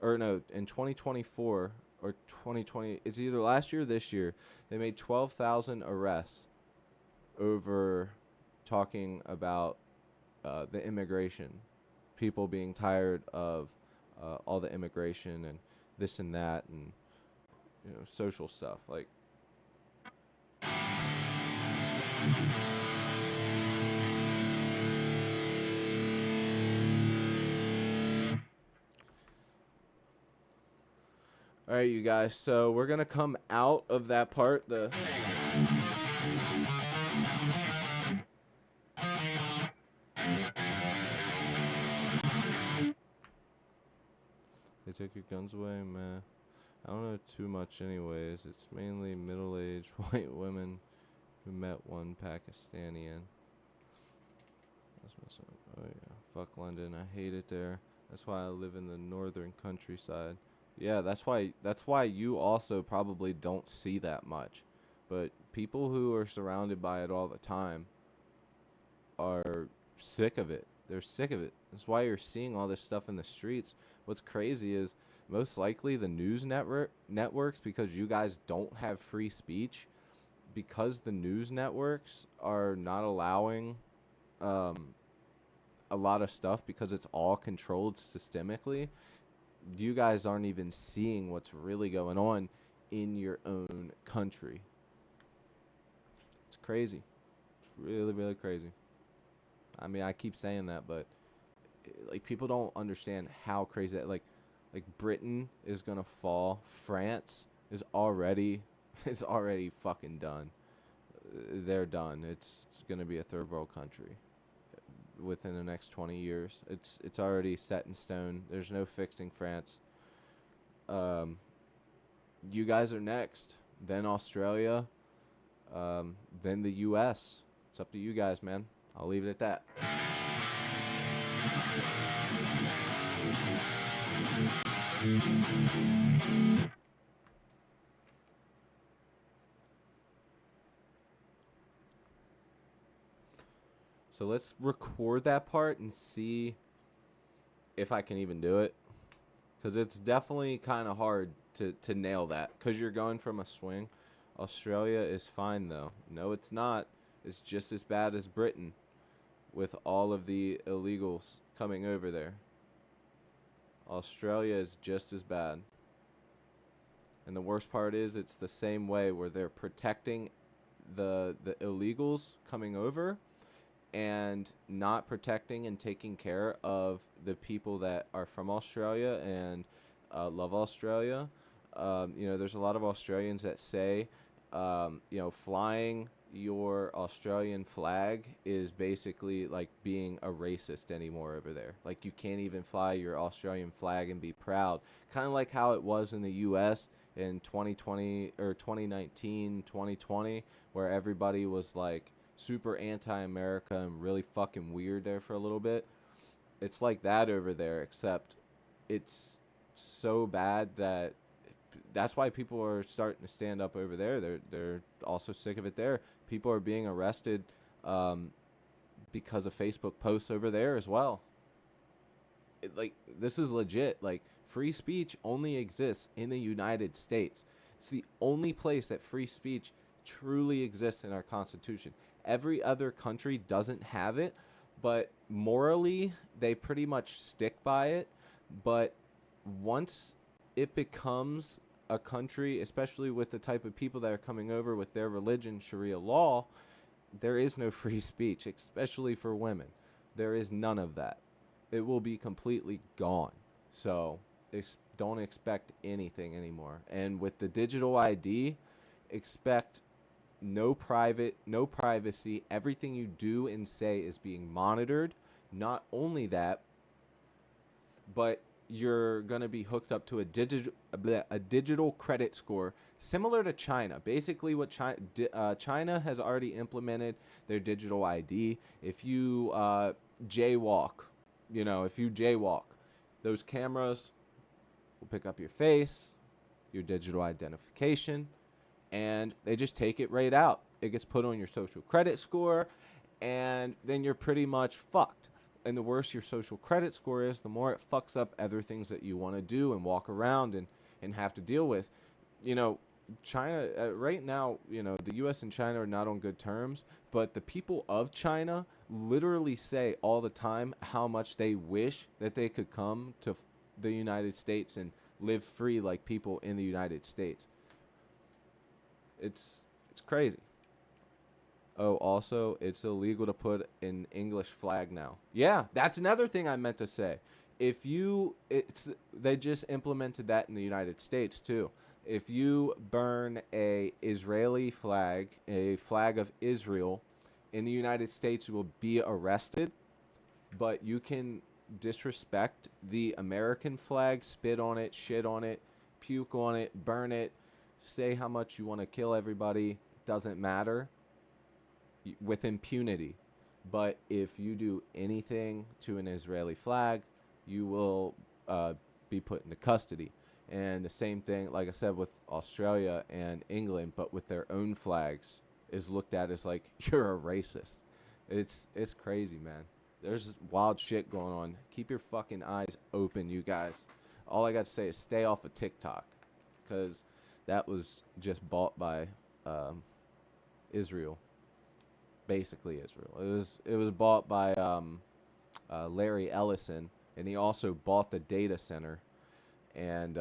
[SPEAKER 1] or no, in 2024 or 2020. It's either last year or this year. They made 12,000 arrests over talking about the immigration, people being tired of all the immigration and this and that, and social stuff. Like, all right, you guys. So we're gonna come out of that part. They took your guns away, man. I don't know too much, anyways. It's mainly middle-aged white women who met one Pakistani. Oh yeah, fuck London. I hate it there. That's why I live in the northern countryside. Yeah, that's why you also probably don't see that much. But people who are surrounded by it all the time are sick of it. They're sick of it. That's why you're seeing all this stuff in the streets. What's crazy is most likely the news networks, because you guys don't have free speech, because the news networks are not allowing um, a lot of stuff because it's all controlled systemically. You guys aren't even seeing what's really going on in your own country. It's crazy. It's really, really crazy. I mean, I keep saying that, but like people don't understand how crazy that like Britain is gonna fall. France is already fucking done. They're done. It's gonna be a third world country within the next 20 years. It's already set in stone. There's no fixing France. Um, you guys are next. Then Australia. Then the U.S. It's up to you guys, man. I'll leave it at that. So let's record that part and see if I can even do it. Because it's definitely kind of hard to nail that. Because you're going from a swing. Australia is fine, though. No, it's not. It's just as bad as Britain with all of the illegals coming over there. Australia is just as bad. And the worst part is it's the same way where they're protecting the illegals coming over and not protecting and taking care of the people that are from Australia and love Australia. There's a lot of Australians that say, flying your Australian flag is basically like being a racist anymore over there. Like you can't even fly your Australian flag and be proud. Kind of like how it was in the US in 2020 or 2019, 2020, where everybody was like super anti-America and really fucking weird there for a little bit. It's like that over there, except it's so bad that that's why people are starting to stand up over there. They're also sick of it there. People are being arrested because of Facebook posts over there as well. This is legit. Like free speech only exists in the United States. It's the only place that free speech truly exists in our Constitution. Every other country doesn't have it, but morally they pretty much stick by it. But once it becomes a country, especially with the type of people that are coming over with their religion, Sharia law, there is no free speech, especially for women. There is none of that. It will be completely gone. So don't expect anything anymore. And with the digital ID, expect no privacy. Everything you do and say is being monitored. Not only that, but you're going to be hooked up to a digital credit score similar to China. Basically what China has already implemented their digital ID. If you jaywalk, those cameras will pick up your face, your digital identification, and they just take it right out. It gets put on your social credit score, and then you're pretty much fucked. And the worse your social credit score is, the more it fucks up other things that you want to do and walk around and have to deal with. China, right now, the U.S. and China are not on good terms, but the people of China literally say all the time how much they wish that they could come to the United States and live free like people in the United States. It's crazy. Oh, also, it's illegal to put an English flag now. Yeah, that's another thing I meant to say. They just implemented that in the United States too. If you burn a Israeli flag, a flag of Israel, in the United States, you will be arrested. But you can disrespect the American flag, spit on it, shit on it, puke on it, burn it, say how much you want to kill everybody. Doesn't matter. With impunity. But if you do anything to an Israeli flag, you will be put into custody. And the same thing, like I said, with Australia and England, but with their own flags, is looked at as like you're a racist. It's crazy, man. There's just wild shit going on. Keep your fucking eyes open, you guys. All I got to say is stay off of TikTok, because that was just bought by Israel. Basically Israel. It was bought by Larry Ellison, and he also bought the data center. And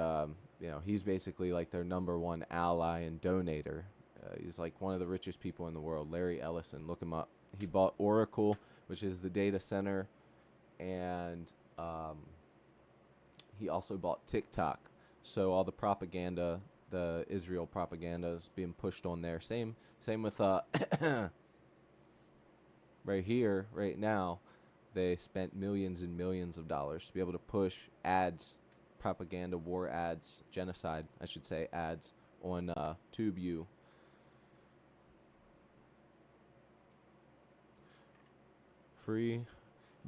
[SPEAKER 1] he's basically like their number one ally and donator. He's like one of the richest people in the world. Larry Ellison, look him up. He bought Oracle, which is the data center, and he also bought TikTok. So all the propaganda, the Israel propaganda, is being pushed on there. Same with right here, right now. They spent millions and millions of dollars to be able to push ads, propaganda, war ads, genocide, I should say, ads on TubeU. Free.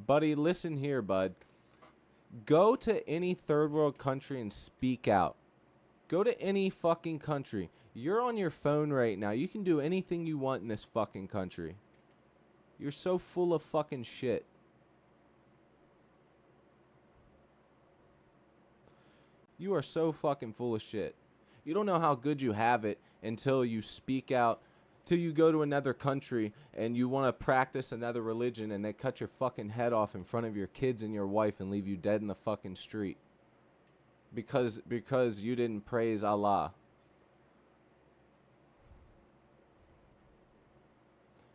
[SPEAKER 1] Buddy, listen here, bud. Go to any third world country and speak out. Go to any fucking country. You're on your phone right now. You can do anything you want in this fucking country. You're so full of fucking shit. You are so fucking full of shit. You don't know how good you have it until you speak out, till you go to another country and you want to practice another religion and they cut your fucking head off in front of your kids and your wife and leave you dead in the fucking street. Because you didn't praise Allah.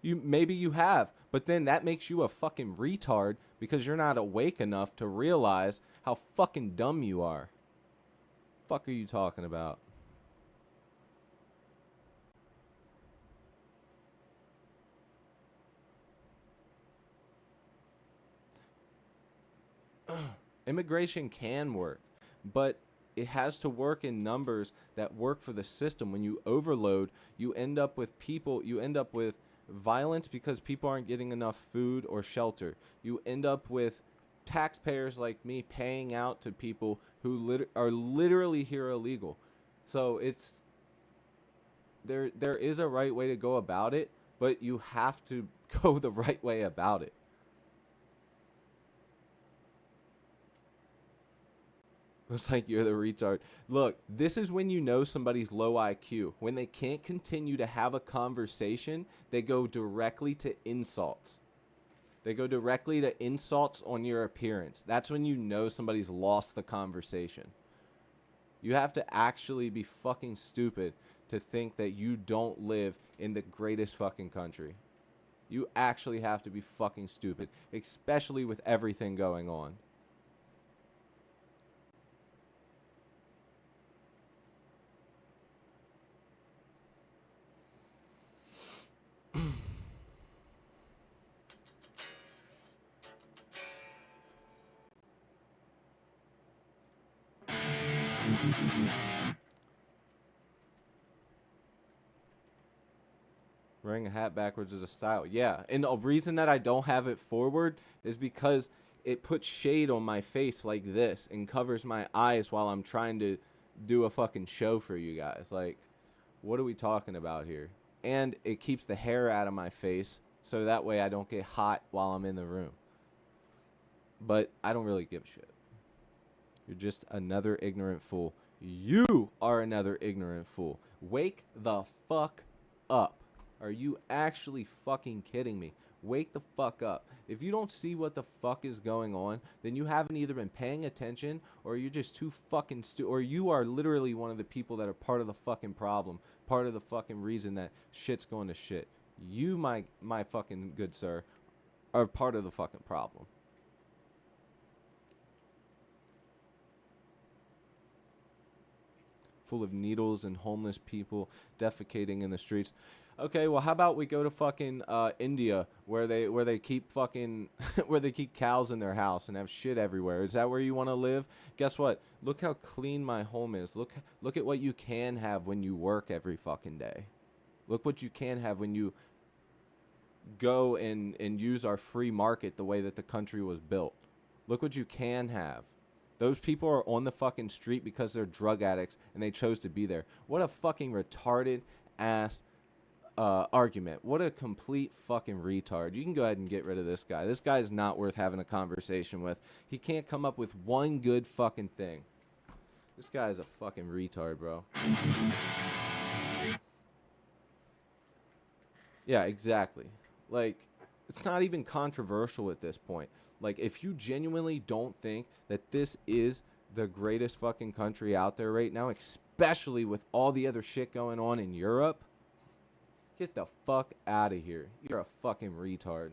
[SPEAKER 1] Maybe you have, but then that makes you a fucking retard because you're not awake enough to realize how fucking dumb you are. Fuck are you talking about? Immigration can work, but it has to work in numbers that work for the system. When you overload, you end up with violence because people aren't getting enough food or shelter. You end up with taxpayers like me paying out to people who are literally here illegal. So it's there is a right way to go about it, but you have to go the right way about it. Looks like you're the retard. Look, this is when you know somebody's low IQ. When they can't continue to have a conversation, they go directly to insults. They go directly to insults on your appearance. That's when you know somebody's lost the conversation. You have to actually be fucking stupid to think that you don't live in the greatest fucking country. You actually have to be fucking stupid, especially with everything going on. Wearing a hat backwards is a style. Yeah, and the reason that I don't have it forward is because it puts shade on my face like this and covers my eyes while I'm trying to do a fucking show for you guys. Like, what are we talking about here? And it keeps the hair out of my face so that way I don't get hot while I'm in the room. But I don't really give a shit. You're just another ignorant fool. You are another ignorant fool. Wake the fuck up. Are you actually fucking kidding me? Wake the fuck up. If you don't see what the fuck is going on, then you haven't either been paying attention or you're just too fucking or you are literally one of the people that are part of the fucking problem, part of the fucking reason that shit's going to shit. You, my fucking good sir, are part of the fucking problem. Full of needles and homeless people defecating in the streets. Okay, well, how about we go to fucking India, where they keep fucking where they keep cows in their house and have shit everywhere? Is that where you want to live? Guess what? Look how clean my home is. Look at what you can have when you work every fucking day. Look what you can have when you go and use our free market the way that the country was built. Look what you can have. Those people are on the fucking street because they're drug addicts and they chose to be there. What a fucking retarded ass argument. What a complete fucking retard. You can go ahead and get rid of this guy. This guy's not worth having a conversation with. He can't come up with one good fucking thing. This guy's a fucking retard, bro. Yeah, exactly. Like, it's not even controversial at this point. Like, if you genuinely don't think that this is the greatest fucking country out there right now, especially with all the other shit going on in Europe, get the fuck out of here. You're a fucking retard.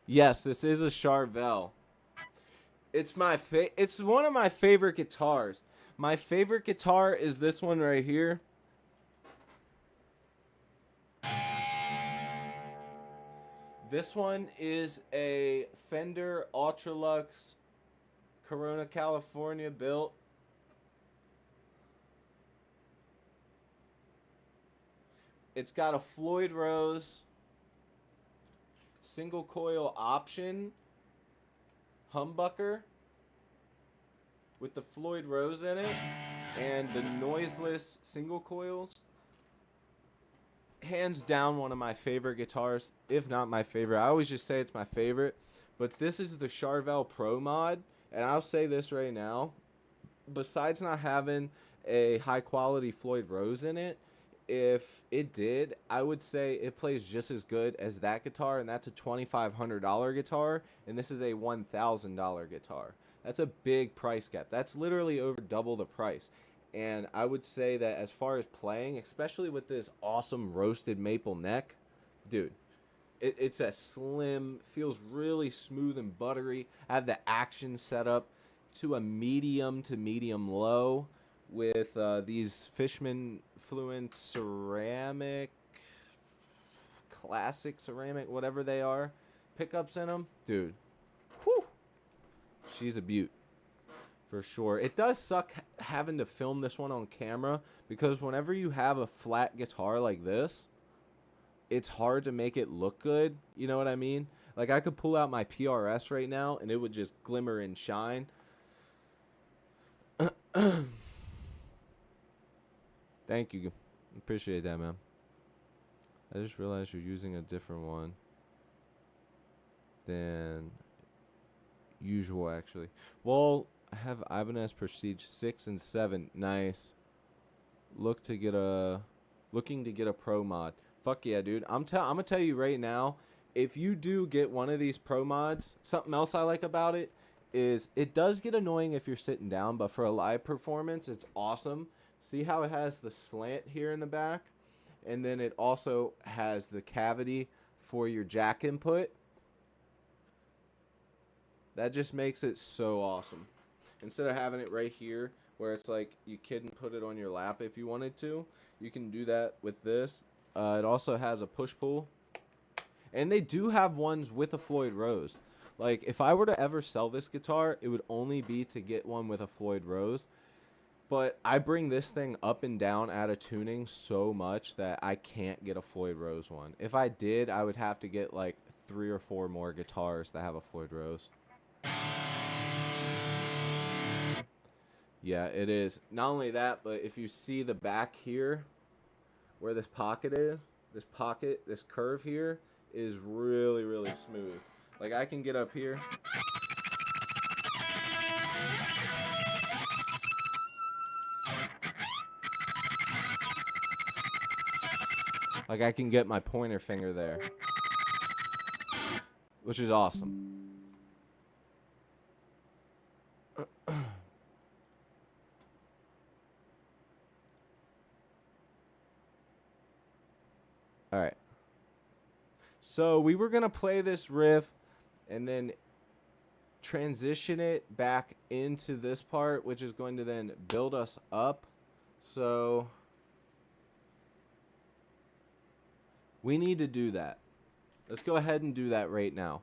[SPEAKER 1] Yes, this is a Charvel. It's it's one of my favorite guitars. My favorite guitar is this one right here. This one is a Fender Ultralux Corona, California built. It's got a Floyd Rose single coil option humbucker with the Floyd Rose in it and the noiseless single coils. Hands down one of my favorite guitars, if not my favorite. I always just say it's my favorite, but this is the Charvel Pro Mod, and I'll say this right now, besides not having a high quality Floyd Rose in it, if it did, I would say it plays just as good as that guitar, and that's a $2,500 guitar, and this is a $1,000 guitar. That's a big price gap. That's literally over double the price. And I would say that as far as playing, especially with this awesome roasted maple neck, dude, it's a slim, feels really smooth and buttery. I have the action set up to a medium to medium low with these Fishman Fluent ceramic, classic ceramic, whatever they are, pickups in them. Dude, whew, she's a beaut. For sure. It does suck having to film this one on camera because whenever you have a flat guitar like this, it's hard to make it look good. You know what I mean? Like, I could pull out my PRS right now and it would just glimmer and shine. Thank you. Appreciate that, man. I just realized you're using a different one than usual, actually. Well, I have Ibanez Prestige 6 and 7. Nice. Looking to get a Pro Mod. Fuck yeah, dude. I'm gonna tell you right now, if you do get one of these Pro Mods, something else I like about it is it does get annoying if you're sitting down, but for a live performance, it's awesome. See how it has the slant here in the back? And then it also has the cavity for your jack input. That just makes it so awesome. Instead of having it right here where it's like you couldn't put it on your lap if you wanted to, you can do that with this. It also has a push-pull. And they do have ones with a Floyd Rose. Like, if I were to ever sell this guitar, it would only be to get one with a Floyd Rose. But I bring this thing up and down out of tuning so much that I can't get a Floyd Rose one. If I did, I would have to get like 3 or 4 more guitars that have a Floyd Rose. Yeah, it is. Not only that, but if you see the back here, where this pocket is, this curve here, is really, really smooth. Like, I can get up here. Like, I can get my pointer finger there. Which is awesome. Alright. So we were going to play this riff and then transition it back into this part, which is going to then build us up. So we need to do that. Let's go ahead and do that right now.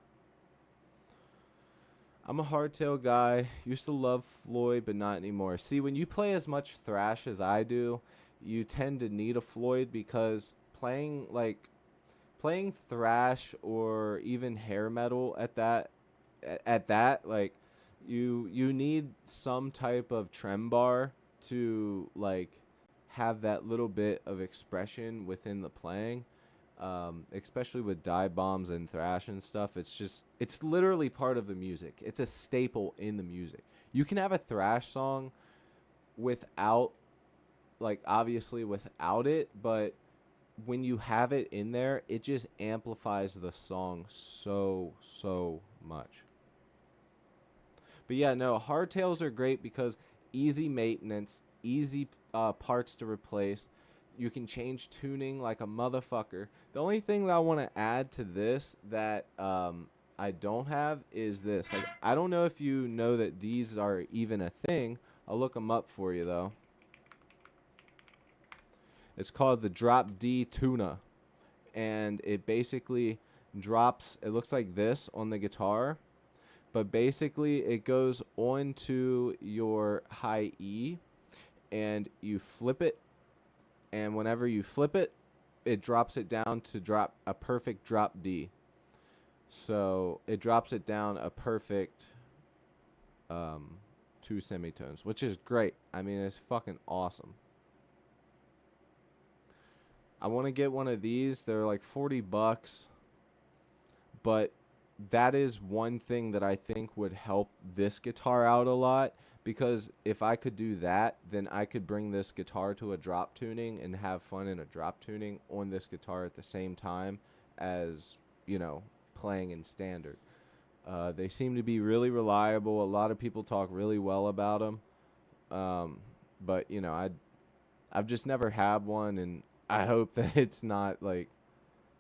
[SPEAKER 1] I'm a hardtail guy. Used to love Floyd, but not anymore. See, when you play as much thrash as I do, you tend to need a Floyd because playing playing thrash or even hair metal at that like you need some type of trem bar to like have that little bit of expression within the playing, especially with dive bombs and thrash and stuff. It's literally part of the music. It's a staple in the music. You can have a thrash song without, like, obviously without it, but when you have it in there, it just amplifies the song so much. But yeah, no, hardtails are great because easy maintenance, easy parts to replace. You can change tuning like a motherfucker. The only thing that I want to add to this that I don't have is this. Like, I don't know if you know that these are even a thing. I'll look them up for you though. It's called the Drop D Tuna, and it basically drops. It looks like this on the guitar, but basically it goes onto your high E, and you flip it, and whenever you flip it, it drops it down to drop a perfect drop D. So it drops it down a perfect two semitones, which is great. I mean, it's fucking awesome. I want to get one of these. They're like $40, but that is one thing that I think would help this guitar out a lot, because if I could do that, then I could bring this guitar to a drop tuning and have fun in a drop tuning on this guitar at the same time as, playing in standard. They seem to be really reliable. A lot of people talk really well about them. But I've just never had one, and I hope that it's not like,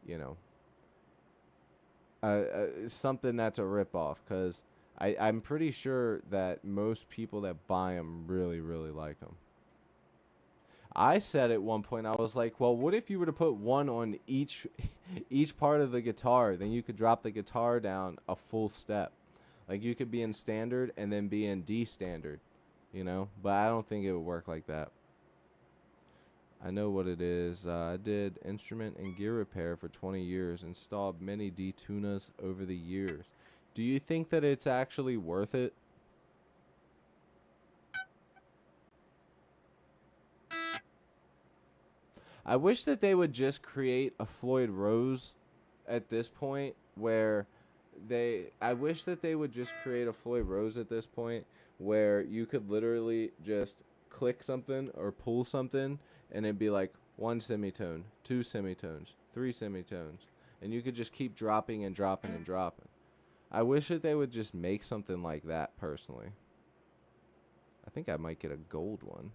[SPEAKER 1] you know, something that's a ripoff, because I'm pretty sure that most people that buy them really, really like them. I said at one point, I was like, well, what if you were to put one on each each part of the guitar? Then you could drop the guitar down a full step. Like, you could be in standard and then be in D standard, But I don't think it would work like that. I know what it is. I did instrument and gear repair for 20 years, installed many D-tunas over the years. Do you think that it's actually worth it? I wish that they would just create a Floyd Rose at this point where I wish that they would just create a Floyd Rose at this point where you could literally just click something or pull something and it'd be like one semitone, two semitones, three semitones, and you could just keep dropping and dropping and dropping. I wish that they would just make something like that, personally. I think I might get a gold one.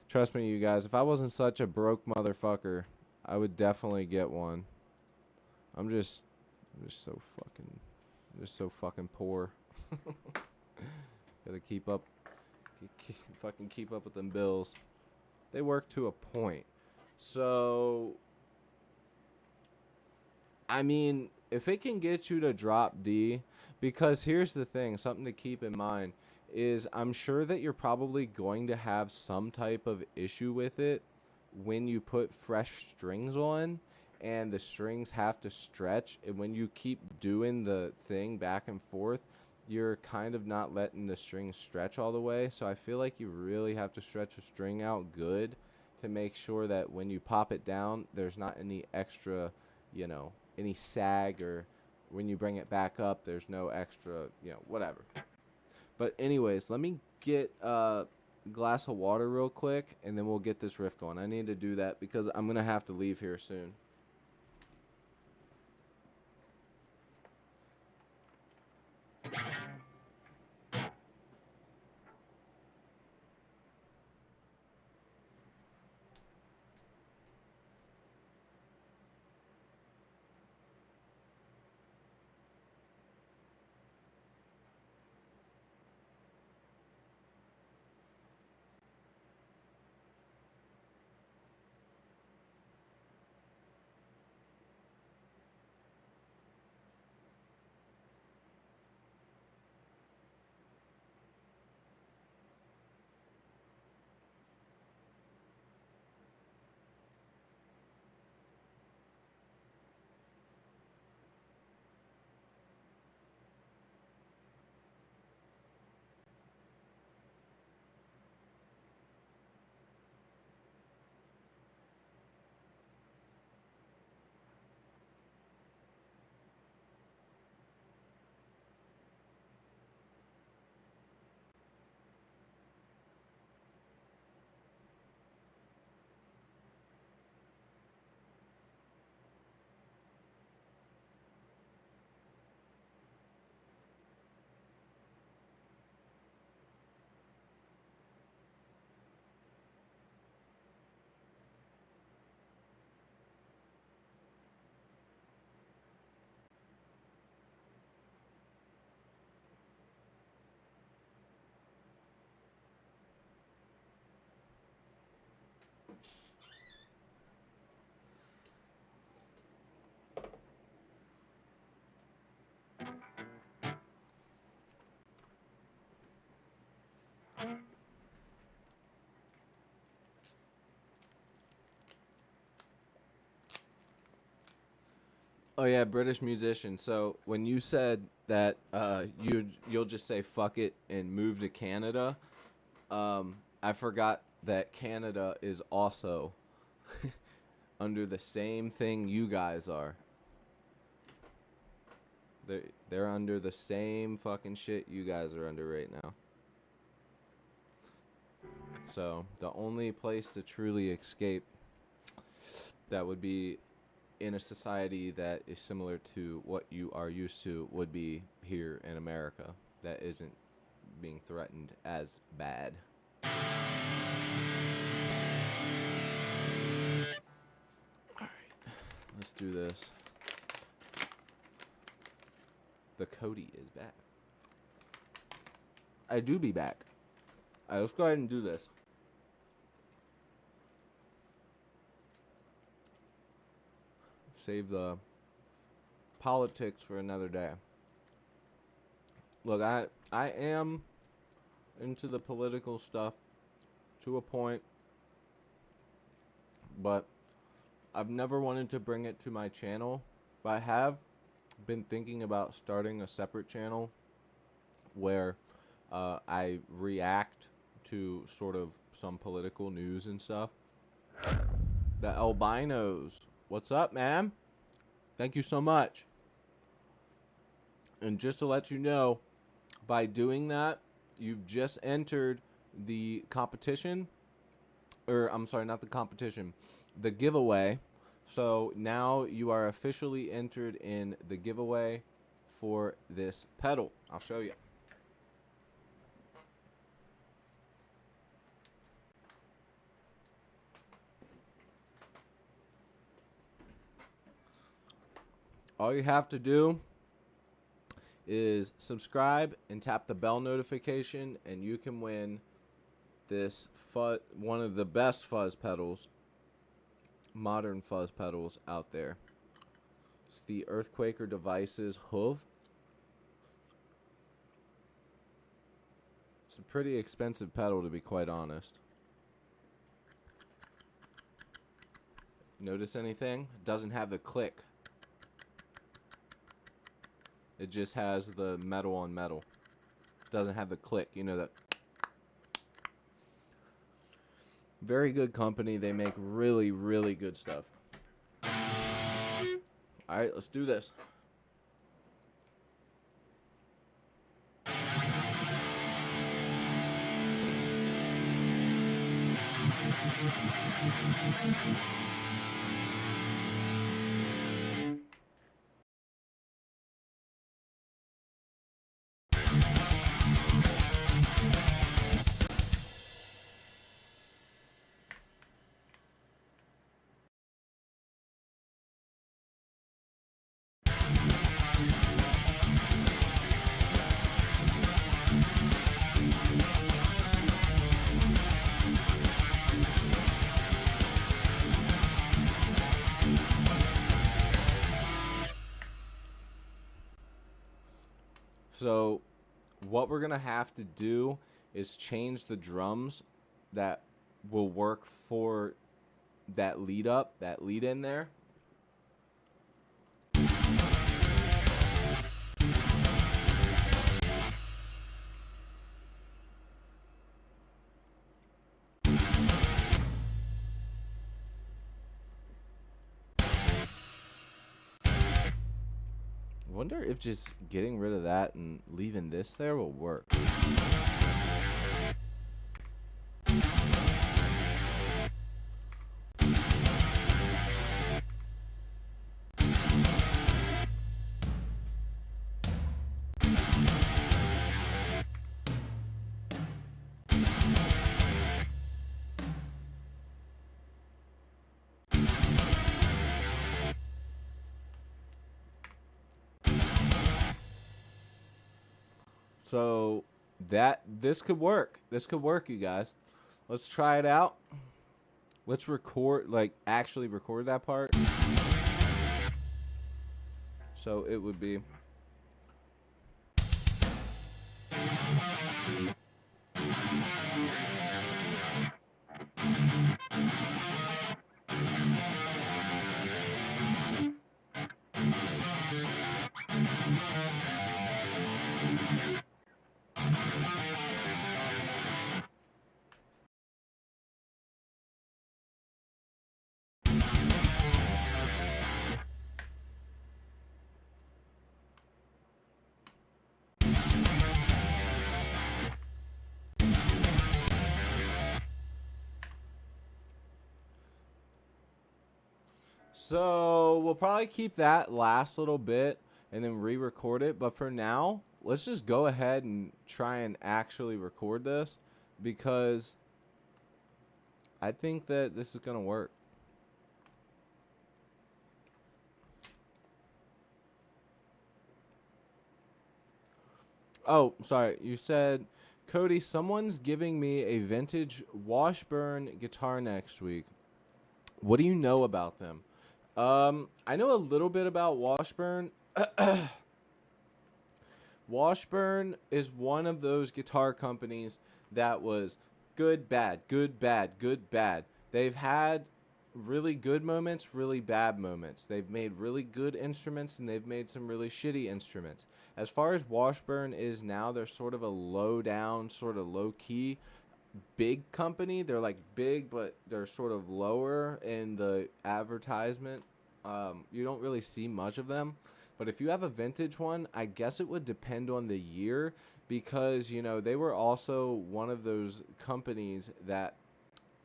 [SPEAKER 1] Trust me, you guys, if I wasn't such a broke motherfucker, I would definitely get one. I'm just so fucking poor. Gotta keep up with them bills. They work to a point. So, I mean, if it can get you to drop D, because here's the thing, something to keep in mind is I'm sure that you're probably going to have some type of issue with it when you put fresh strings on and the strings have to stretch, and when you keep doing the thing back and forth, you're kind of not letting the strings stretch all the way. So I feel like you really have to stretch a string out good to make sure that when you pop it down, there's not any extra, any sag, or when you bring it back up, there's no extra, whatever. But anyways, let me get a glass of water real quick, and then we'll get this riff going. I need to do that because I'm going to have to leave here soon. Oh yeah, British musician. So when you said that you'll just say fuck it and move to Canada, I forgot that Canada is also under the same thing you guys are. They're under the same fucking shit you guys are under right now. So the only place to truly escape that would be in a society that is similar to what you are used to would be here in America that isn't being threatened as bad. Alright, let's do this. The Cody is back. I do be back. Alright, let's go ahead and do this. Save the politics for another day. Look, I am into the political stuff to a point, but I've never wanted to bring it to my channel. But I have been thinking about starting a separate channel where I react to sort of some political news and stuff. The albinos, what's up, man? Thank you so much. And just to let you know, by doing that, you've just entered the competition. Or, I'm sorry, not the competition. The giveaway. So now you are officially entered in the giveaway for this pedal. I'll show you. All you have to do is subscribe and tap the bell notification, and you can win this one of the best fuzz pedals, modern fuzz pedals out there. It's the Earthquaker Devices Hoof. It's a pretty expensive pedal, to be quite honest. Notice anything? It doesn't have the click. It just has the metal on metal. It doesn't have the click. You know that. Very good company. They make really, really good stuff. Alright, let's do this. So what we're going to have to do is change the drums that will work for that lead up, that lead in there. I wonder if just getting rid of that and leaving this there will work. So this could work. This could work, you guys. Let's try it out. Let's record, like actually record that part. So it would be So we'll probably keep that last little bit and then re-record it. But for now, let's just go ahead and try and actually record this because I think that this is gonna work. Oh, sorry. You said, Cody, someone's giving me a vintage Washburn guitar next week. What do you know about them? I know a little bit about Washburn. Washburn is one of those guitar companies that was good, bad, good, bad, good, bad. They've had really good moments, really bad moments. They've made really good instruments and they've made some really shitty instruments. As far as Washburn is now, they're sort of a low down, sort of low key big company. They're like big, but they're sort of lower in the advertisement. You don't really see much of them. But if you have a vintage one, I guess it would depend on the year because, you know, they were also one of those companies that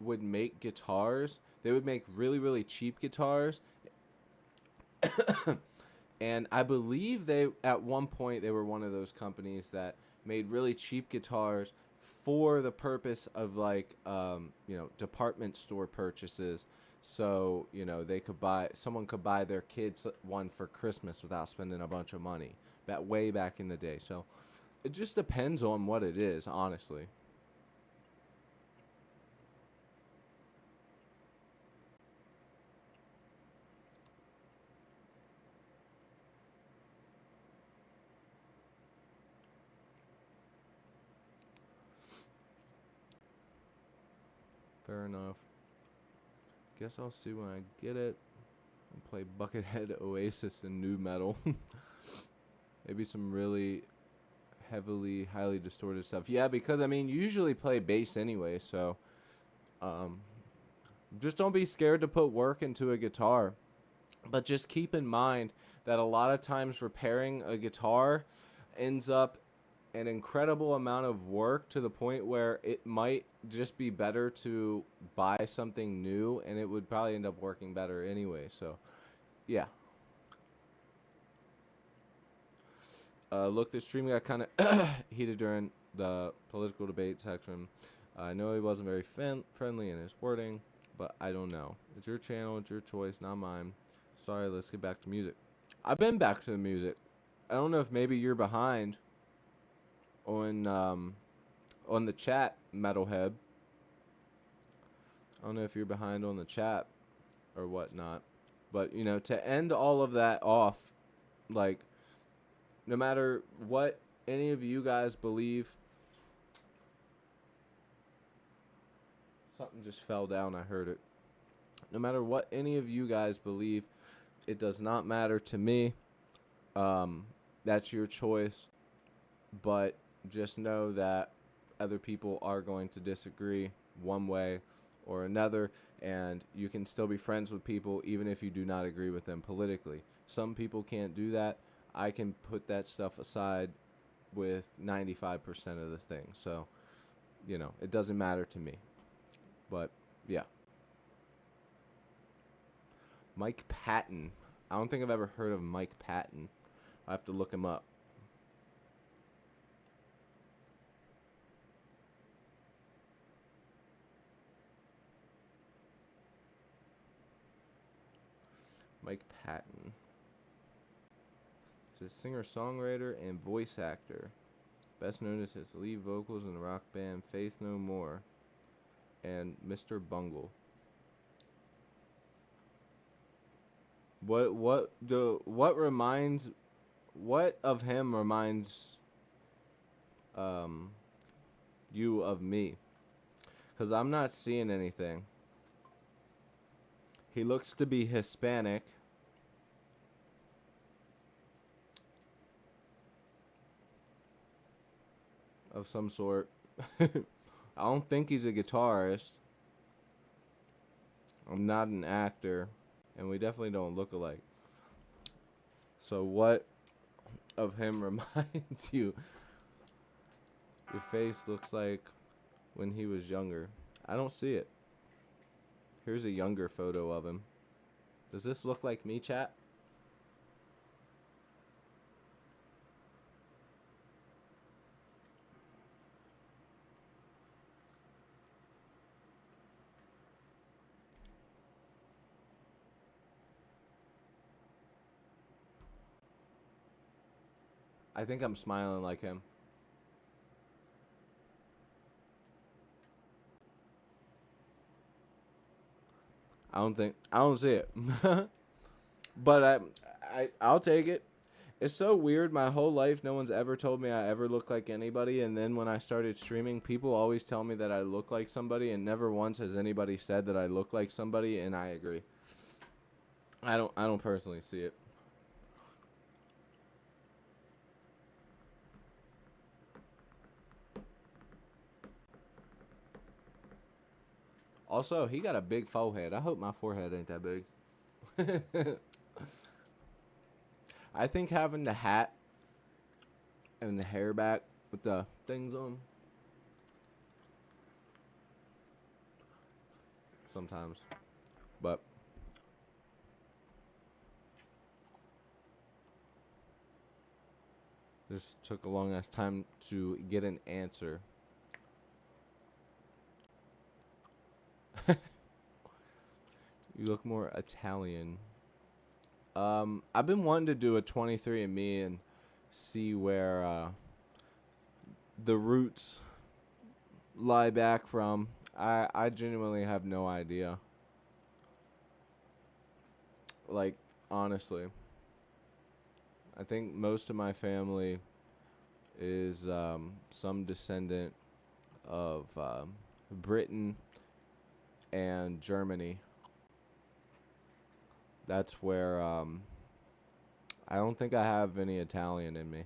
[SPEAKER 1] would make guitars. They would make really, really cheap guitars. And I believe they, at one point, they were one of those companies that made really cheap guitars for the purpose of like, you know, department store purchases. So, you know, they could buy, someone could buy their kids one for Christmas without spending a bunch of money. That way back in the day. So it just depends on what it is, honestly. Fair enough. Guess I'll see when I get it and play Buckethead, Oasis, and new metal. Maybe some really heavily, highly distorted stuff. Yeah, because I mean, you usually play bass anyway, so um, just don't be scared to put work into a guitar. But just keep in mind that a lot of times repairing a guitar ends up an incredible amount of work to the point where it might just be better to buy something new and it would probably end up working better anyway. So, yeah. Look, the stream got kind of heated during the political debate section. I know he wasn't very friendly in his wording, but I don't know. It's your channel, it's your choice, not mine. Sorry, let's get back to music. I've been back to the music. I don't know if maybe you're behind on the chat, Metalhead. I don't know if you're behind on the chat or whatnot. But, you know, to end all of that off, like, no matter what any of you guys believe. Something just fell down, I heard it. No matter what any of you guys believe, it does not matter to me. That's your choice. But just know that other people are going to disagree one way or another, and you can still be friends with people even if you do not agree with them politically. Some people can't do that. I can put that stuff aside with 95% of the thing. So, you know, it doesn't matter to me. But, yeah. Mike Patton. I don't think I've ever heard of Mike Patton. I have to look him up. Mike Patton. He's a singer-songwriter and voice actor. Best known as his lead vocals in the rock band Faith No More and Mr. Bungle. What of him reminds you of me? 'Cause I'm not seeing anything. He looks to be Hispanic. Of some sort. I don't think he's a guitarist. I'm not an actor. And we definitely don't look alike. So what of him reminds you? Your face looks like when he was younger. I don't see it. Here's a younger photo of him. Does this look like me, chat? I think I'm smiling like him. I don't see it. But I'll take it. It's so weird. My whole life, no one's ever told me I ever look like anybody. And then when I started streaming, people always tell me that I look like somebody, and never once has anybody said that I look like somebody. And I agree. I don't personally see it. Also, he got a big forehead. I hope my forehead ain't that big. I think having the hat and the hair back with the things on sometimes, but this took a long ass time to get an answer. You look more Italian. I've been wanting to do a 23andMe and see where the roots lie back from. I genuinely have no idea. Like, honestly. I think most of my family is some descendant of Britain and Germany. That's where I don't think I have any Italian in me.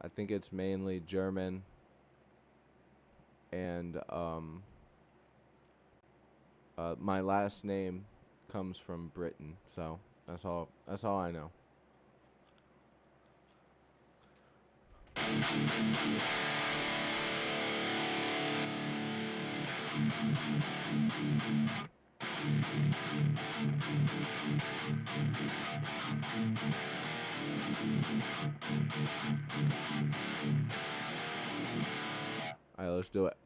[SPEAKER 1] I think it's mainly German and my last name comes from Britain, so that's all I know. All right, let's do it.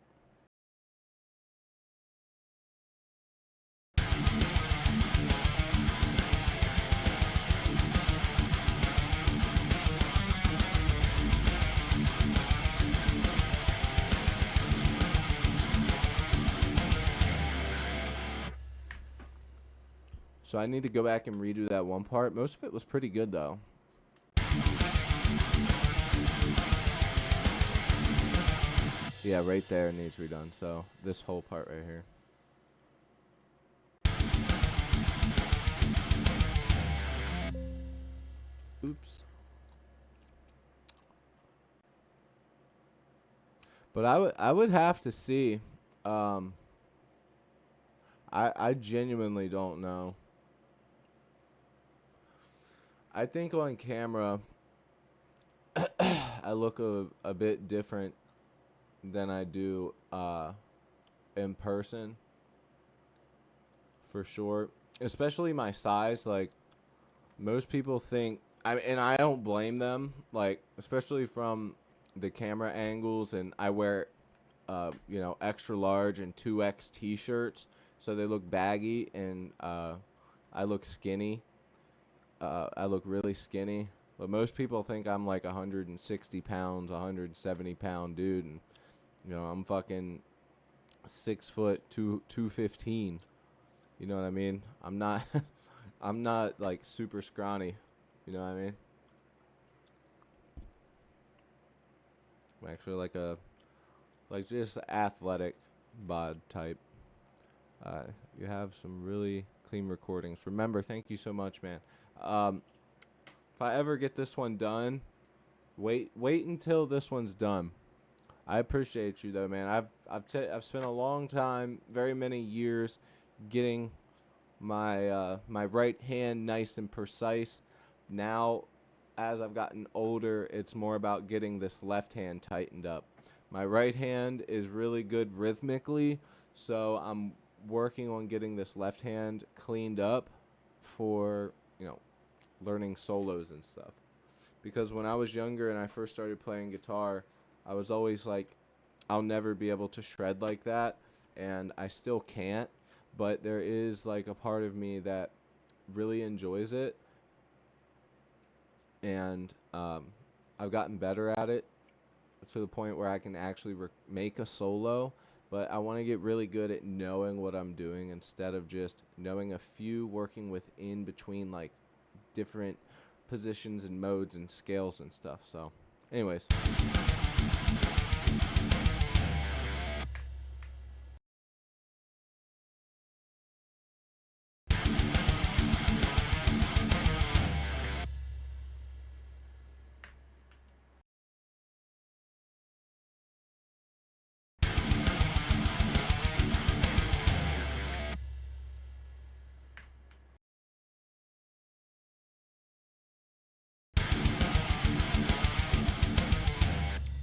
[SPEAKER 1] So I need to go back and redo that one part. Most of it was pretty good, though. Yeah, right there needs redone. So this whole part right here. Oops. But I would have to see. I genuinely don't know. I think on camera I look a bit different than I do in person. For sure. Especially my size, like most people think and I don't blame them, like especially from the camera angles, and I wear extra large and 2X t-shirts so they look baggy, and I look skinny. I look really skinny, but most people think I'm like 160 pounds, 170 pound dude, and I'm fucking 6 foot 215. You know what I mean? I'm not I'm not like super scrawny. You know what I mean? I'm actually like just athletic bod type. You have some really clean recordings. Remember, thank you so much, man. If I ever get this one done, wait until this one's done. I appreciate you though, man. I've spent a long time, very many years, getting my my right hand nice and precise. Now, as I've gotten older, it's more about getting this left hand tightened up. My right hand is really good rhythmically, so I'm working on getting this left hand cleaned up for, learning solos and stuff. Because when I was younger and I first started playing guitar, I was always like, I'll never be able to shred like that, and I still can't, but there is like a part of me that really enjoys it, and I've gotten better at it to the point where I can actually make a solo, but I want to get really good at knowing what I'm doing instead of just knowing a few, working within between like different positions and modes and scales and stuff. So anyways,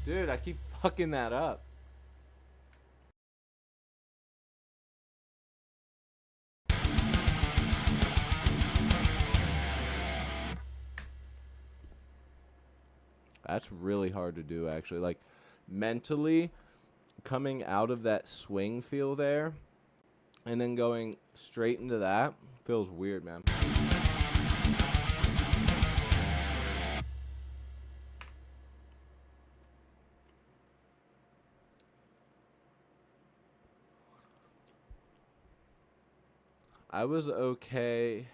[SPEAKER 1] dude, I keep fucking that up. That's really hard to do, actually. Like, mentally, coming out of that swing feel there and then going straight into that feels weird, man. I was okay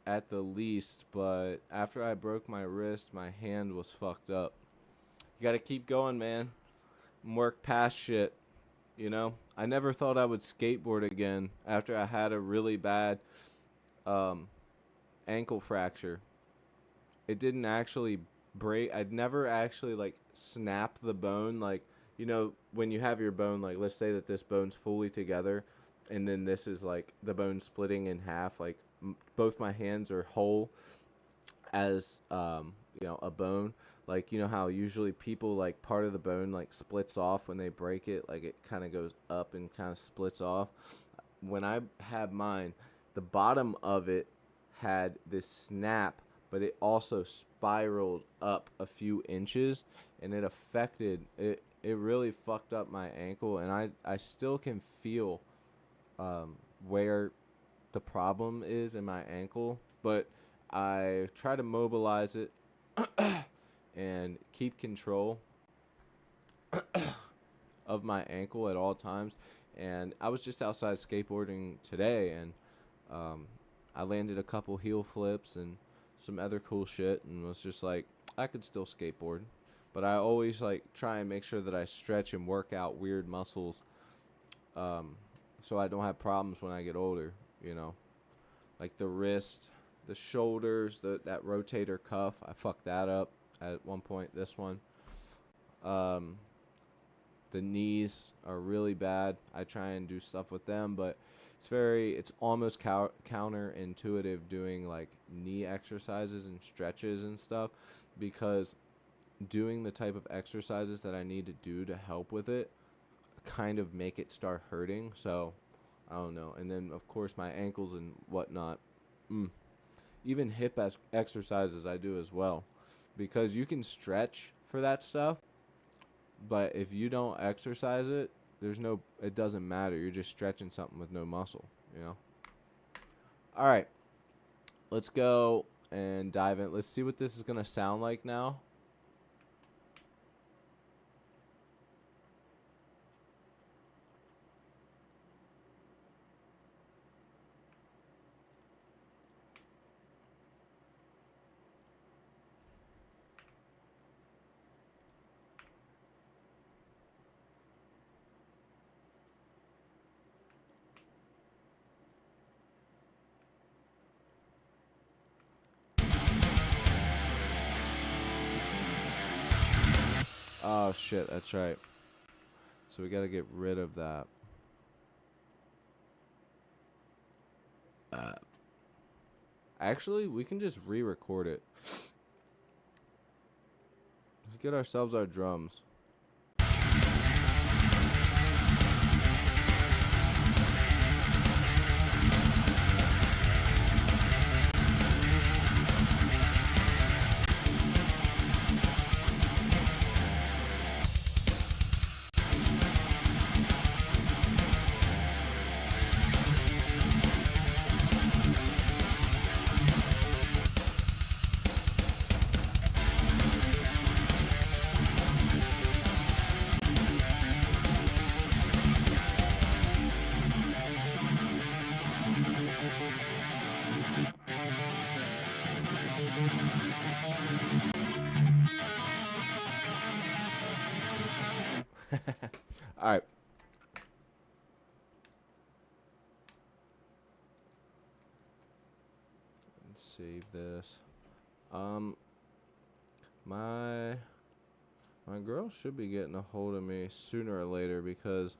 [SPEAKER 1] at the least, but after I broke my wrist, my hand was fucked up. You gotta keep going, man. And work past shit, I never thought I would skateboard again after I had a really bad ankle fracture. It didn't actually break. I'd never actually, like, snap the bone. Like, when you have your bone, like, let's say that this bone's fully together, and then this is, like, the bone splitting in half. Like, both my hands are whole as, a bone. Like, how usually people, like, part of the bone, like, splits off when they break it. Like, it kind of goes up and kind of splits off. When I had mine, the bottom of it had this snap, but it also spiraled up a few inches, and it affected it. It really fucked up my ankle, and I still can feel where the problem is in my ankle, but I try to mobilize it and keep control of my ankle at all times. And I was just outside skateboarding today, and I landed a couple heel flips and some other cool shit, and was just like, I could still skateboard. But I always like try and make sure that I stretch and work out weird muscles, so I don't have problems when I get older, like the wrist, the shoulders, that rotator cuff. I fucked that up at one point. This one, the knees are really bad. I try and do stuff with them, but it's almost counterintuitive doing like knee exercises and stretches and stuff, because doing the type of exercises that I need to do to help with it kind of make it start hurting. So I don't know. And then of course my ankles and whatnot. Even hip exercises I do as well, because you can stretch for that stuff, but if you don't exercise it, it doesn't matter. You're just stretching something with no muscle, All right, let's go and dive in. Let's see what this is gonna sound like now. Oh shit, that's right. So we gotta get rid of that. Actually, we can just re-record it. Let's get ourselves our drums. save this. My girl should be getting a hold of me sooner or later because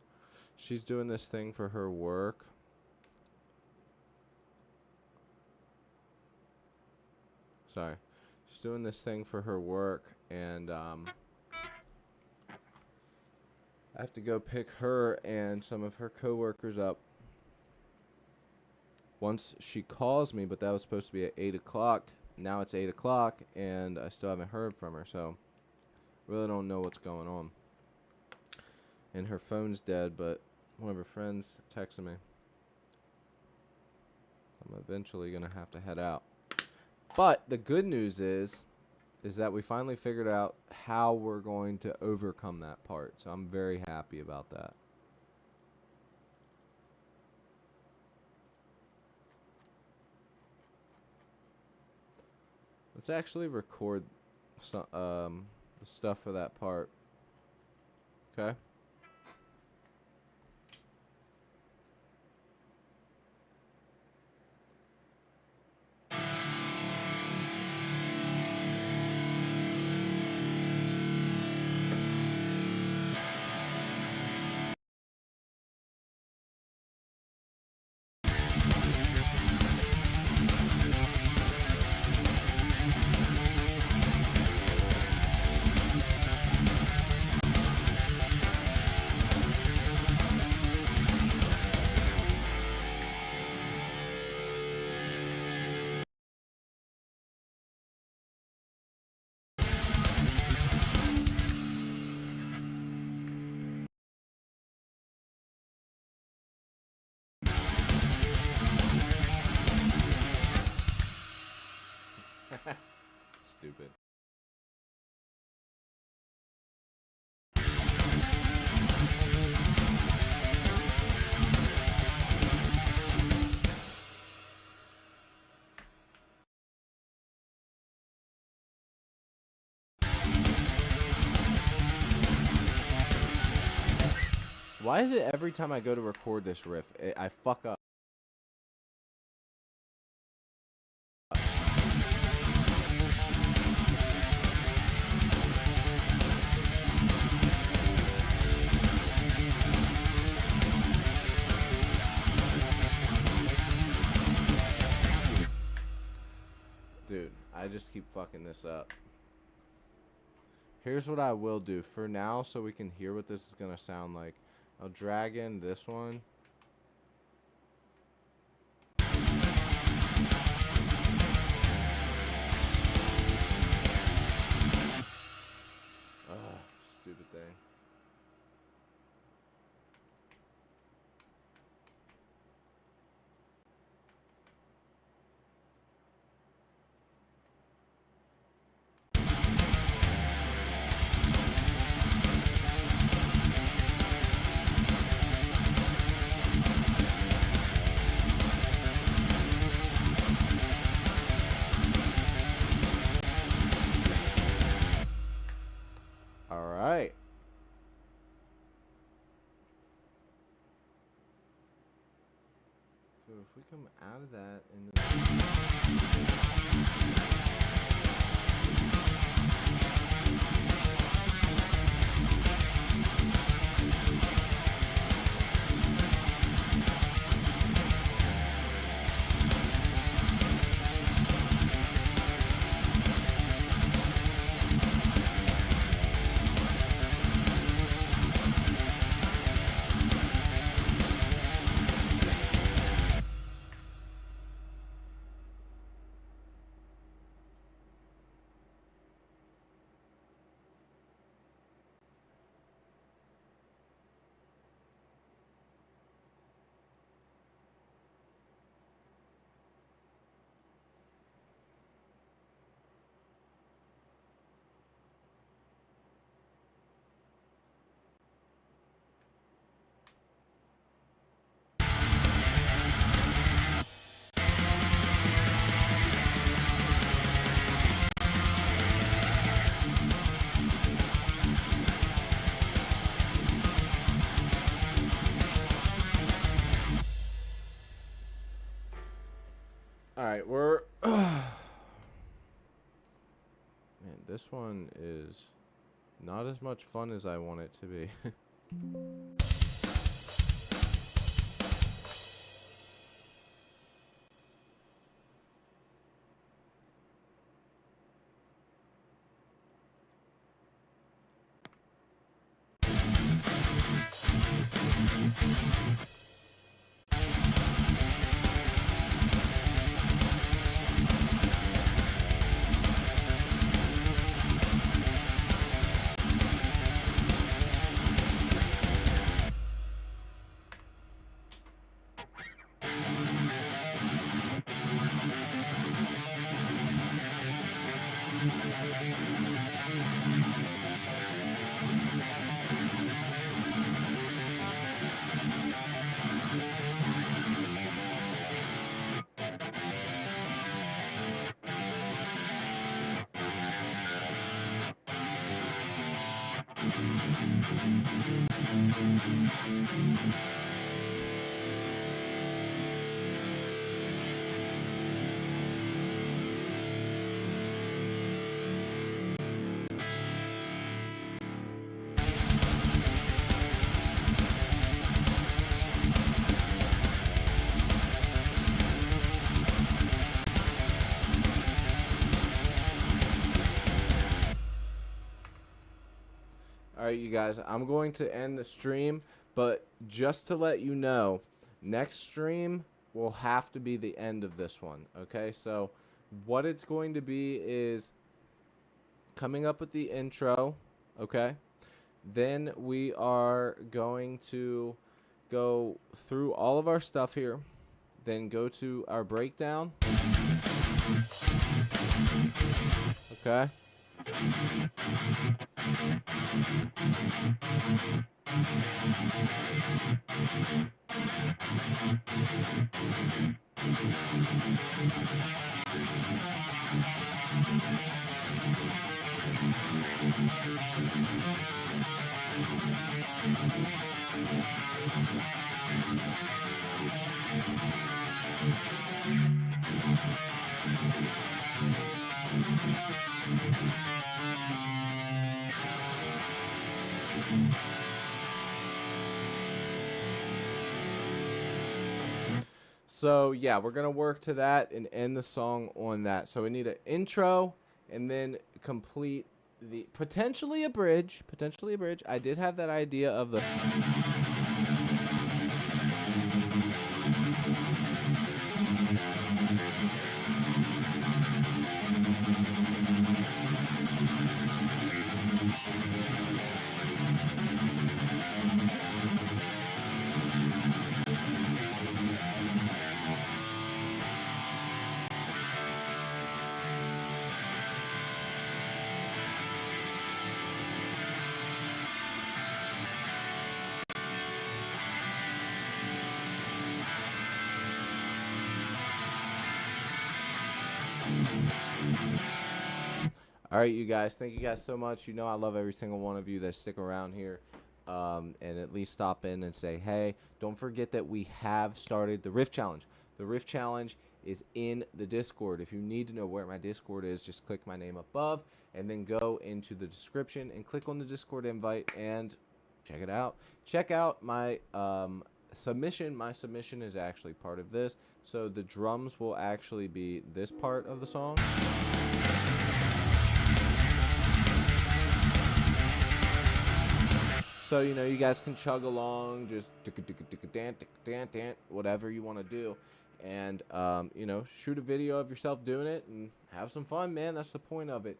[SPEAKER 1] she's doing this thing for her work. Sorry. She's doing this thing for her work, and I have to go pick her and some of her coworkers up once she calls me, but that was supposed to be at 8 o'clock. Now it's 8 o'clock, and I still haven't heard from her, so really don't know what's going on. And her phone's dead, but one of her friends texted me. I'm eventually going to have to head out. But the good news is that we finally figured out how we're going to overcome that part. So I'm very happy about that. Let's actually record some, the stuff for that part. Okay? Stupid. Why is it every time I go to record this riff, I fuck up? Dude, I just keep fucking this up. Here's what I will do for now so we can hear what this is going to sound like. I'll drag in this one. Ugh, stupid thing. Alright. So if we come out of that All right, we're man, this one is not as much fun as I want it to be. All right, you guys, I'm going to end the stream, but just to let you know, next stream will have to be the end of this one, okay? So what it's going to be is coming up with the intro, okay? Then we are going to go through all of our stuff here, then go to our breakdown, okay? So yeah, we're gonna work to that and end the song on that. So we need an intro and then complete the potentially a bridge. Potentially a bridge. I did have that idea of the All right, you guys. Thank you guys so much. You know I love every single one of you that stick around here and at least stop in and say, hey, don't forget that we have started the Rift Challenge. The Rift Challenge is in the Discord. If you need to know where my Discord is, just click my name above and then go into the description and click on the Discord invite and check it out. Check out my submission. My submission is actually part of this. So the drums will actually be this part of the song. So, you know, you guys can chug along, just whatever you want to do. And, you know, shoot a video of yourself doing it and have some fun, man. That's the point of it.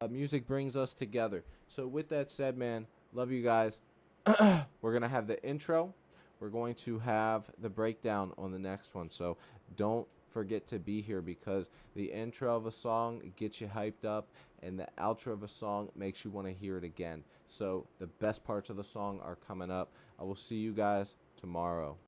[SPEAKER 1] Music brings us together. So with that said, man, love you guys. We're going to have the intro. We're going to have the breakdown on the next one. So don't forget to be here because the intro of a song gets you hyped up and the outro of a song makes you want to hear it again. So the best parts of the song are coming up. I will see you guys tomorrow.